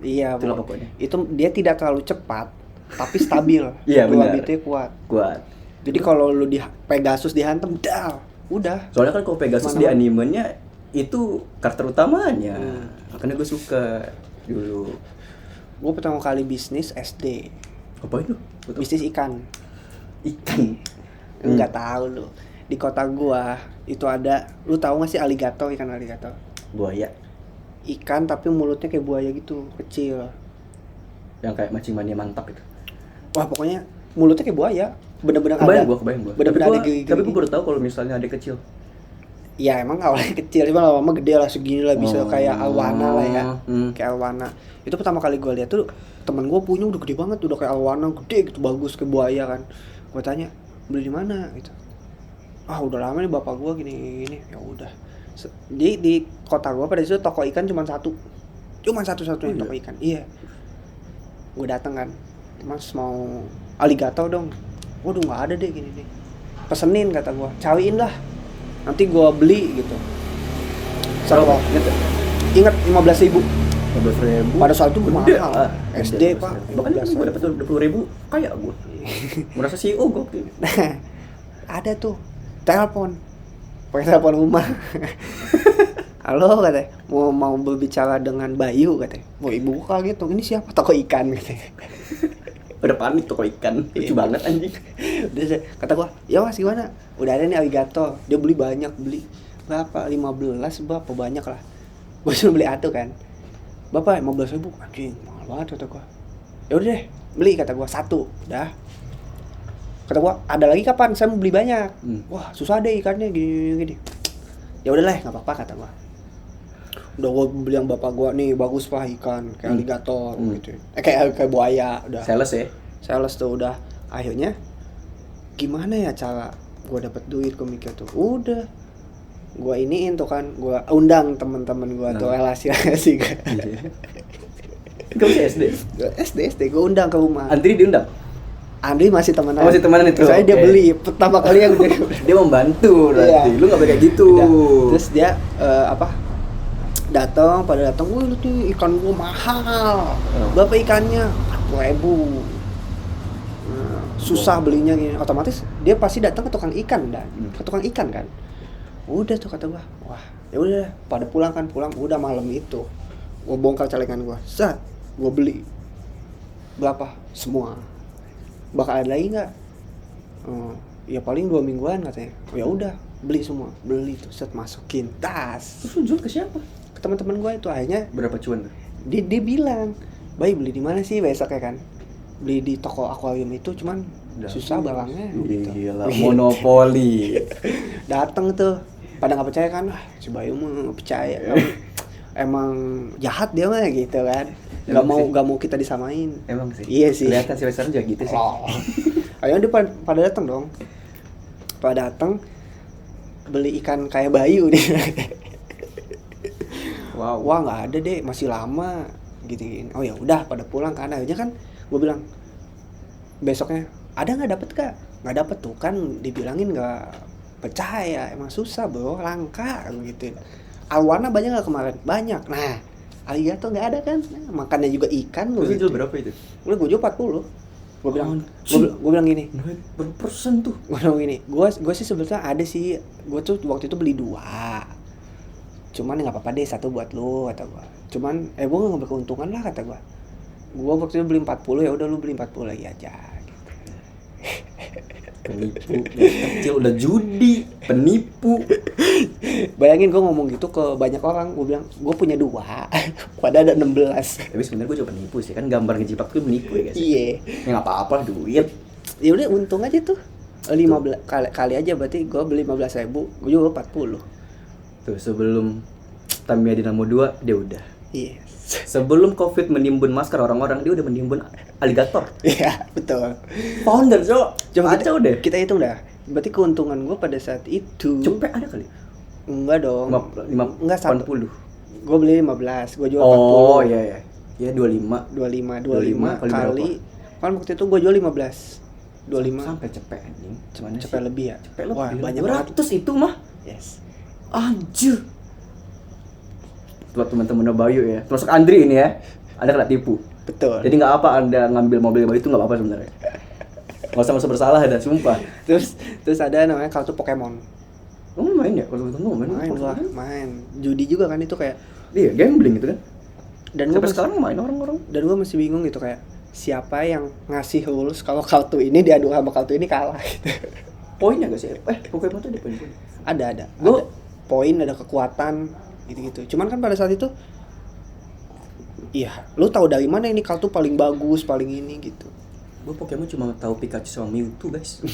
Speaker 2: Iya,
Speaker 1: Itulah pokoknya.
Speaker 2: Itu dia tidak terlalu cepat, tapi stabil.
Speaker 1: Iya, benar.
Speaker 2: Durability-nya kuat.
Speaker 1: Kuat.
Speaker 2: Jadi kalau lu di Pegasus dihantam, udah.
Speaker 1: Soalnya kan kalau Pegasus di animenya itu karakter utamanya. Makanya gue suka dulu.
Speaker 2: Gue pertama kali bisnis SD.
Speaker 1: Apa itu?
Speaker 2: Bisnis ikan.
Speaker 1: Ikan.
Speaker 2: Enggak tahu lu. Di kota gua itu ada, lu tahu nggak sih aligator, ikan aligator?
Speaker 1: Buaya.
Speaker 2: Ikan tapi mulutnya kayak buaya gitu, kecil.
Speaker 1: Yang kayak mancing mania mantap itu.
Speaker 2: Wah, pokoknya mulutnya kayak buaya. Bener-bener
Speaker 1: Kebayang
Speaker 2: ada.
Speaker 1: gua.
Speaker 2: Bener-bener ada gigi-gigi.
Speaker 1: Tapi gue baru tahu kalau misalnya ada kecil.
Speaker 2: Ya emang awalnya kecil, cuma lama-lama gede lah, segini lah, bisa kayak arowana lah ya. Kayak arowana. Itu pertama kali gue lihat tuh temen gue punya udah gede banget, udah kayak arowana, gede gitu, bagus kayak buaya kan. Gue tanya, beli di mana gitu. Udah lama nih bapak gue gini. Ya udah. Di kota gue pada situ toko ikan cuma satu-satunya toko ikan. Iya. Gue datang kan, Mas mau aligator dong. Waduh nggak ada deh gini nih. Pesenin kata gue, cariin lah. Nanti gue beli gitu.
Speaker 1: Berapa?
Speaker 2: Ingat 15.000.
Speaker 1: 15.000.
Speaker 2: Pada saat itu
Speaker 1: Gede,
Speaker 2: mahal. SD Pak.
Speaker 1: Bahkan gue dapat 20.000 kayak gue. Merasa CEO gue.
Speaker 2: Ada tuh telepon. Pakai telepon rumah. Halo katanya, mau berbicara dengan Bayu katanya. Mau ibu kaget tuh, ini siapa? Toko ikan katanya.
Speaker 1: Udah panik toko ikan. Lucu banget anjing.
Speaker 2: Udah, kata gua, ya Mas gimana? Udah ada nih aligator. Dia beli berapa? 15 berapa banyak lah. Gua suruh beli satu kan. Bapak 15.000 anjing, mahal banget kata gua. Ya udah deh, beli kata gua satu. Udah. Kata gua, ada lagi kapan? Saya mau beli banyak. Wah, susah deh ikannya gini. Ya udah lah, enggak apa-apa kata gua. Udah gua beli yang bapak gua nih, bagus Pak ikan kayak aligator gitu. Kayak buaya udah. Sales tuh udah. Akhirnya gimana ya cara gua dapet duit, gua mikir tuh. Udah. Gua iniin tuh kan, gua undang teman-teman gua tuh relasi-relasi kan.
Speaker 1: Kamu SD?
Speaker 2: SD gua undang ke rumah.
Speaker 1: Andri diundang?
Speaker 2: Andri masih temenan.
Speaker 1: Masih temenan itu.
Speaker 2: Saya dia beli pertama kali yang
Speaker 1: dia membantu berarti. Lu enggak kayak gitu.
Speaker 2: Terus dia datang, wah lu tuh ikan gua mahal. Berapa ikannya? 40.000. Susah belinya gini. Otomatis dia pasti datang ke tukang ikan ke tukang ikan kan. Udah tuh kata gua. Wah, ya udah pada pulang udah malam itu. Gua bongkar celengan gua. Gua beli. Berapa? Semua. Bakal ada lagi enggak? Ya paling 2 mingguan katanya. Ya udah, beli semua. Beli tuh, masukin tas.
Speaker 1: Terus lu jual ke siapa?
Speaker 2: Ke teman-teman gua itu. Akhirnya
Speaker 1: Berapa cuan tuh?
Speaker 2: Dia bilang, "Bayi beli di mana sih besok ya kan?" Beli di toko akuarium itu, cuman susah barangnya gitu.
Speaker 1: Gila, monopoli.
Speaker 2: Dateng tuh, pada nggak percaya kan? Si Bayu mah percaya. Emang jahat dia mah gitu kan. Gak mau kita disamain.
Speaker 1: Emang sih.
Speaker 2: Iya sih.
Speaker 1: Kelihatan sih Western juga gitu sih.
Speaker 2: Akhirnya dia pada datang dong. Pada datang beli ikan kayak Bayu nih.
Speaker 1: Wow.
Speaker 2: Wah nggak ada deh, masih lama gitu. Oh ya udah pada pulang kan. Akhirnya kan gue bilang besoknya ada nggak dapet kak? Nggak dapet tuh kan, dibilangin nggak percaya. Emang susah bro, langka gitu. Arowana banyak nggak kemarin? Banyak. Nah aligator nggak ada kan? Nah, makannya juga ikan.
Speaker 1: Lu
Speaker 2: gitu.
Speaker 1: jual berapa itu?
Speaker 2: Gue jual 40. Gue bilang gini.
Speaker 1: Berapa persen tuh?
Speaker 2: Gue bilang gini. Gue sih sebetulnya ada sih. Gue tuh waktu itu beli 2. Cuman nggak apa-apa deh, 1 buat lu kata gue. Cuman gue nggak ngambil keuntungan lah kata gue. Gue waktu itu beli 40, ya udah lu beli 40 lagi aja. Gitu.
Speaker 1: Penipu kecil udah judi, penipu.
Speaker 2: Bayangin gue ngomong gitu ke banyak orang. Gue bilang gue punya 2, padahal ada 16.
Speaker 1: Tapi sebenarnya gue juga penipu sih, kan gambar ngejiplak tuh penipu ya guys.
Speaker 2: Iya.
Speaker 1: Ya nggak apa-apa, duit.
Speaker 2: Ya udah untung aja tuh. 15 kali aja berarti gue beli 15.000, gue juga 40.
Speaker 1: Tuh sebelum Tamiya Dinamo 2 dia udah.
Speaker 2: Iya.
Speaker 1: Sebelum Covid menimbun masker orang-orang, dia udah menimbun aligator.
Speaker 2: Iya, betul.
Speaker 1: Founder, Cok.
Speaker 2: Coba
Speaker 1: Kacau deh.
Speaker 2: Kita hitung dah. Berarti keuntungan gue pada saat itu
Speaker 1: Cepet ada kali.
Speaker 2: Enggak dong. Enggak,
Speaker 1: 80.
Speaker 2: Gue beli 15, gue jual 40.
Speaker 1: Oh iya. Ya 25
Speaker 2: 25
Speaker 1: kali
Speaker 2: kali. Kan waktu itu gue jual 15. 25
Speaker 1: sampai cepet anjing. Cuman
Speaker 2: cepet lebih ya.
Speaker 1: Cepet lebih.
Speaker 2: Wah, banyak banget.
Speaker 1: 200 itu mah.
Speaker 2: Yes.
Speaker 1: Anjir. Buat teman-teman Bayu ya. Termasuk Andri ini ya. Anda kena tipu.
Speaker 2: Betul.
Speaker 1: Jadi nggak apa Anda ngambil mobil Bayu itu nggak apa-apa sebenarnya. Nggak usah merasa bersalah ada, sumpah.
Speaker 2: Terus ada namanya kartu Pokemon.
Speaker 1: Main ya? Kalau itu main.
Speaker 2: Main. Judi juga kan itu kayak.
Speaker 1: Iya, gambling gitu kan.
Speaker 2: Dan
Speaker 1: sampai sekarang main orang-orang.
Speaker 2: Dan gue masih bingung gitu kayak siapa yang ngasih rules kalau kartu ini diadu sama kartu ini kalah gitu.
Speaker 1: Poinnya gak sih? Pokemon tuh ada poin.
Speaker 2: Ada. Poin, ada kekuatan gitu-gitu. Cuman kan pada saat itu iya, lu tahu dari mana ini kartu paling bagus, paling ini gitu.
Speaker 1: Gue Pokemon cuma tahu Pikachu sama Mewtwo, guys.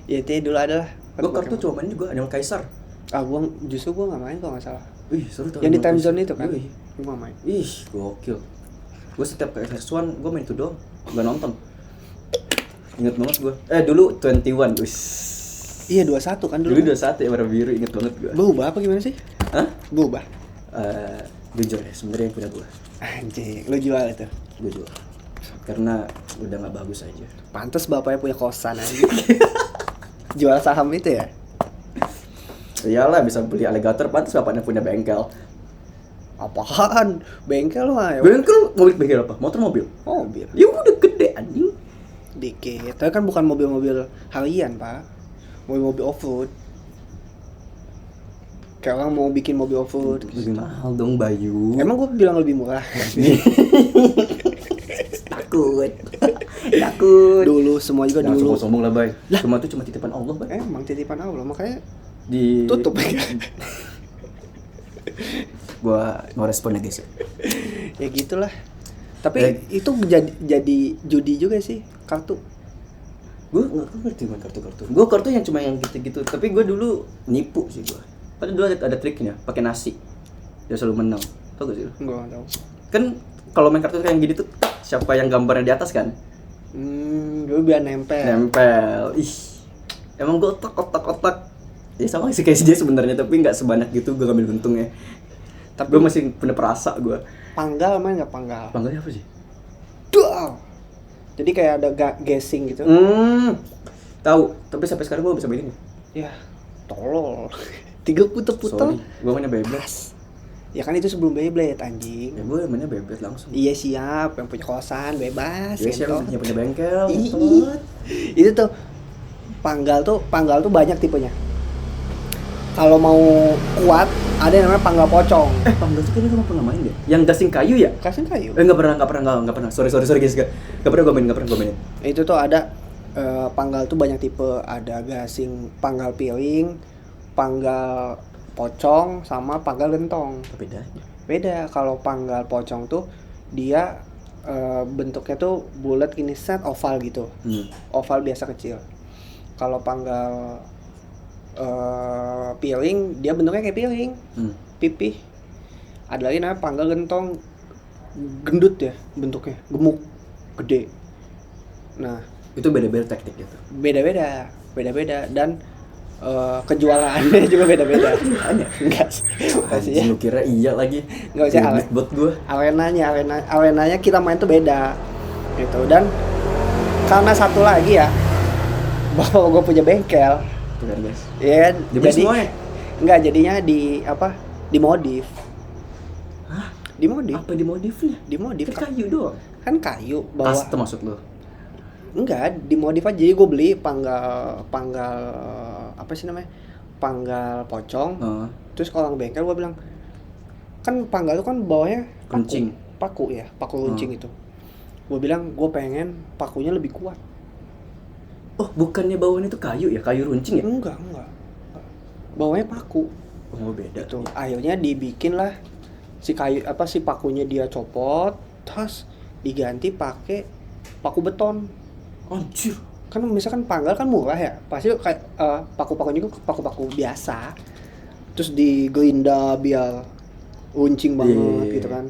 Speaker 2: Ya itu dulu adalah.
Speaker 1: Gue kartu cuma main juga Animal Kaiser.
Speaker 2: Gue nggak main kalau nggak salah.
Speaker 1: Seru tuh.
Speaker 2: Yang di time zone itu kan? Gue nggak main.
Speaker 1: Gokil. Gue setiap ke XS1 gue main itu doang, gak nonton. Ingat banget gue. Dulu 21, wis.
Speaker 2: Iya 21 kan dulu.
Speaker 1: Dulu 21 ya, warna biru, inget banget gue.
Speaker 2: Berubah apa gimana sih?
Speaker 1: Hah?
Speaker 2: Berubah.
Speaker 1: Jujur ya, sebenarnya yang punya gue.
Speaker 2: Anjing, lu jual itu?
Speaker 1: Gue jual. Karena udah gak bagus aja.
Speaker 2: Pantes bapaknya punya kosan aja. Jual saham itu ya?
Speaker 1: Iyalah, bisa beli alligator, pantes bapaknya punya bengkel.
Speaker 2: Apaan? Bengkel mah ya?
Speaker 1: Bengkel bengkel apa? Mobil. Ya udah gede anjing.
Speaker 2: Dikit. Tapi kan bukan mobil-mobil harian, Pak. Mobil-mobil off-road. Kayak orang mau bikin mobil off-road.
Speaker 1: Lebih mahal dong, Bayu.
Speaker 2: Emang gue bilang lebih murah. Takut. Dulu semua juga
Speaker 1: jangan
Speaker 2: dulu.
Speaker 1: Sombong lah, Bay. Cuma itu cuma titipan Allah, Bay.
Speaker 2: Emang titipan Allah, makanya
Speaker 1: tutup.
Speaker 2: ya.
Speaker 1: Gua mau respon guys.
Speaker 2: Ya gitulah. Tapi itu jadi judi juga sih kartu.
Speaker 1: Gue nggak ngerti main kartu. Gue kartu yang cuma yang gitu-gitu. Tapi gue dulu nipu sih gue. Padahal dulu ada triknya, pakai nasi. Dia selalu menang. Tau gak sih?
Speaker 2: Gue nggak tahu.
Speaker 1: Kan kalau main kartu kayak gini tuh siapa yang gambarnya di atas kan?
Speaker 2: Dulu biar nempel.
Speaker 1: Emang gue otak. Ya sama sih kayak dia sebenarnya, tapi nggak sebanyak gitu gue ngambil untungnya. Tapi gue masih punya perasa gue.
Speaker 2: Panggal main nggak panggal?
Speaker 1: Panggalnya apa sih?
Speaker 2: Duh. Jadi kayak ada guessing gitu.
Speaker 1: Tahu. Tapi sampai sekarang gue bisa mainin.
Speaker 2: Ya, tolol. 3 puter-puter.
Speaker 1: Gue mainnya Beyblade.
Speaker 2: Ya kan itu sebelum Beyblade anjing.
Speaker 1: Ya gue mainnya Beyblade langsung.
Speaker 2: Iya siap, yang punya kosan bebas.
Speaker 1: Iya siap, yang punya bengkel.
Speaker 2: Itu tuh panggal tuh banyak tipenya. Kalau mau kuat ada yang namanya panggal pocong.
Speaker 1: Panggal tuh kayaknya gue pernah main deh. Yang gasing kayu ya?
Speaker 2: Gasing kayu?
Speaker 1: Nggak pernah. Sorry guys, nggak pernah gue mainin.
Speaker 2: Itu tuh ada panggal tuh banyak tipe. Ada gasing, panggal piring, panggal pocong, sama panggal gentong.
Speaker 1: Apa bedanya?
Speaker 2: Beda. Kalau panggal pocong tuh dia bentuknya tuh bulat gini, set oval gitu. Oval biasa kecil. Kalau panggal piring dia bentuknya kayak piring, pipih. Ada lagi namanya panggal gentong, gendut ya bentuknya, gemuk, gede. Nah
Speaker 1: itu beda-beda teknik gitu.
Speaker 2: Beda-beda dan kejualannya juga beda-beda. Enggak sih.
Speaker 1: Lu kira iya lagi?
Speaker 2: Enggak sih,
Speaker 1: buat gua.
Speaker 2: Arenanya kita main tuh beda. Gitu. Dan karena satu lagi ya, bahwa gua punya bengkel.
Speaker 1: Tuh kan guys.
Speaker 2: Iya, jadi
Speaker 1: semuanya.
Speaker 2: Enggak, jadinya dimodif.
Speaker 1: Hah?
Speaker 2: Dimodif.
Speaker 1: Apa dimodifnya?
Speaker 2: Dimodif.
Speaker 1: Kan kayu doang.
Speaker 2: Kan kayu bawah.
Speaker 1: Custom maksud lu?
Speaker 2: Enggak, dimodif aja. Jadi gue beli panggal apa sih namanya? Panggal pocong. Terus kalau orang bengkel gue bilang, kan panggal itu kan bawahnya
Speaker 1: runcing.
Speaker 2: Paku ya, paku runcing itu. Gue bilang gue pengen pakunya lebih kuat.
Speaker 1: Oh, bukannya bawahnya itu kayu ya? Kayu runcing ya?
Speaker 2: Enggak. Bawahnya paku.
Speaker 1: Oh, beda.
Speaker 2: Gitu. Akhirnya dibikin lah si pakunya dia copot, terus diganti pakai paku beton.
Speaker 1: Anjir.
Speaker 2: Kan misalkan panggal kan murah ya, pasti kayak paku-pakunya juga paku-paku biasa. Terus digerinda biar runcing banget gitu kan.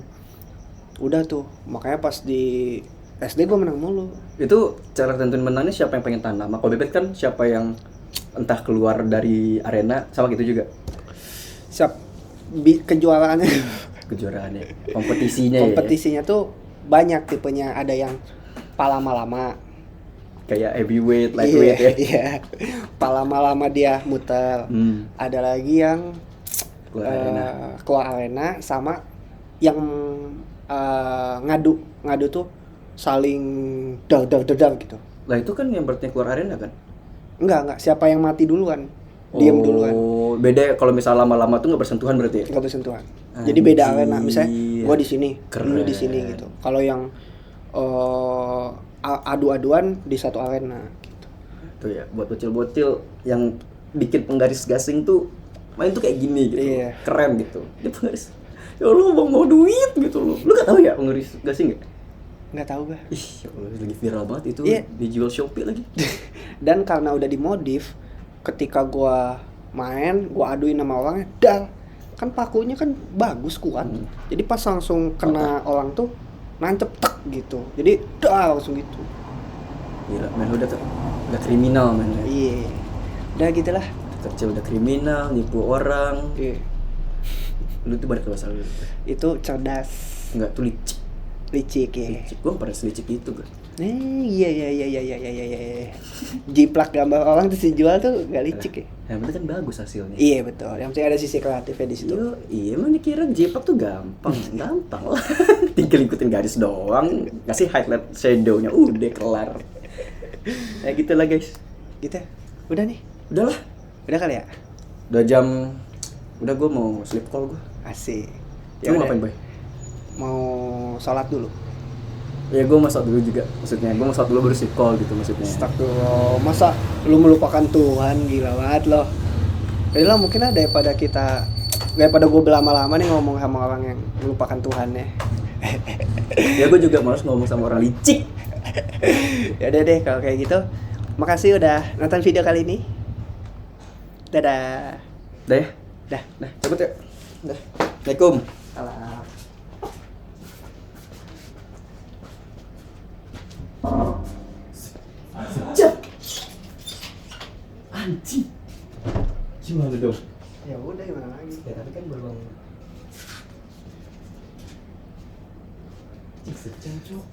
Speaker 2: Udah tuh, makanya pas di SD gue menang mulu.
Speaker 1: Itu cara tentuin menangnya siapa yang pengen tanam. Kalau bebek kan siapa yang entah keluar dari arena, sama gitu juga.
Speaker 2: siap kejuaraannya.
Speaker 1: Kejuaraannya, kompetisinya ya.
Speaker 2: Kompetisinya tuh banyak tipenya, ada yang palama-lama.
Speaker 1: Kayak heavyweight, lightweight ya.
Speaker 2: Iya. Palama-lama dia muter. Ada lagi yang keluar arena sama yang ngadu tuh saling dar gitu.
Speaker 1: Lah itu kan yang berarti keluar arena kan?
Speaker 2: Enggak, siapa yang mati duluan. Diam duluan.
Speaker 1: Oh, beda kalau misalnya lama-lama tuh nggak bersentuhan berarti ya?
Speaker 2: Nggak bersentuhan. Jadi beda arena. Misalnya gua di sini,
Speaker 1: Keren.
Speaker 2: lu di sini gitu. Kalau yang adu-aduan di satu arena gitu.
Speaker 1: Tuh ya, buat bocil-bocil yang bikin penggaris gasing tuh main tuh kayak gini gitu.
Speaker 2: Iya.
Speaker 1: Keren gitu. Dia penggaris. Ya Allah, bang mau duit gitu loh. Lu gak tahu ya penggaris gasing gak?
Speaker 2: Nggak tahu gua.
Speaker 1: Ih, ya Allah, lagi viral banget itu.
Speaker 2: Iya.
Speaker 1: Dijual Shopee lagi.
Speaker 2: Dan karena udah dimodif, ketika gua main, gua aduin sama orangnya, dang. Kan pakunya kan bagus, kuat. Jadi pas langsung kena orang tuh nancep tek gitu. Jadi langsung gitu.
Speaker 1: Gila, men udah kriminal men.
Speaker 2: Iya. Udah gitulah.
Speaker 1: Kecil udah kriminal, nipu orang.
Speaker 2: Iya.
Speaker 1: Lu tuh balik bahasa lu.
Speaker 2: Itu cerdas,
Speaker 1: Enggak, tuh licik.
Speaker 2: licik ya.
Speaker 1: Licik, gua pernah selicik itu kan.
Speaker 2: Iya. Jiplak gambar orang terus dijual tuh gak licik ya.
Speaker 1: Yang penting kan bagus hasilnya.
Speaker 2: Iya betul. Yang penting ada sisi kreatifnya di situ.
Speaker 1: Iya, mana kira jiplak tuh gampang lah. Tinggal ikutin garis doang, kasih highlight shadow-nya, udah kelar. Ya gitu lah guys.
Speaker 2: Gitu. Udah nih.
Speaker 1: Udahlah,
Speaker 2: Udah kali ya?
Speaker 1: udah jam, udah gue mau sleep call gue.
Speaker 2: Asik.
Speaker 1: Lu
Speaker 2: udah.
Speaker 1: ngapain boy?
Speaker 2: Mau sholat dulu.
Speaker 1: Ya gue mau sholat dulu juga, maksudnya gue mau sholat dulu baru sleep call gitu maksudnya.
Speaker 2: Astagfirullah. Masa lu melupakan Tuhan, gila banget loh. Jadi lah mungkin lah daripada gue berlama-lama nih ngomong sama orang yang melupakan Tuhan ya.
Speaker 1: Ya gue juga malas ngomong sama orang licik.
Speaker 2: Ya udah deh kalau kayak gitu. Makasih udah nonton video kali ini. Dadah.
Speaker 1: Dah ya?
Speaker 2: Dah.
Speaker 1: Dah, cabut ya. Dah. Assalamualaikum.
Speaker 2: Salam.
Speaker 1: Sejak. Anjing. Gimana dong?
Speaker 2: Ya udah gimana lagi?
Speaker 1: Ya tapi kan belum. Sejak, Cok.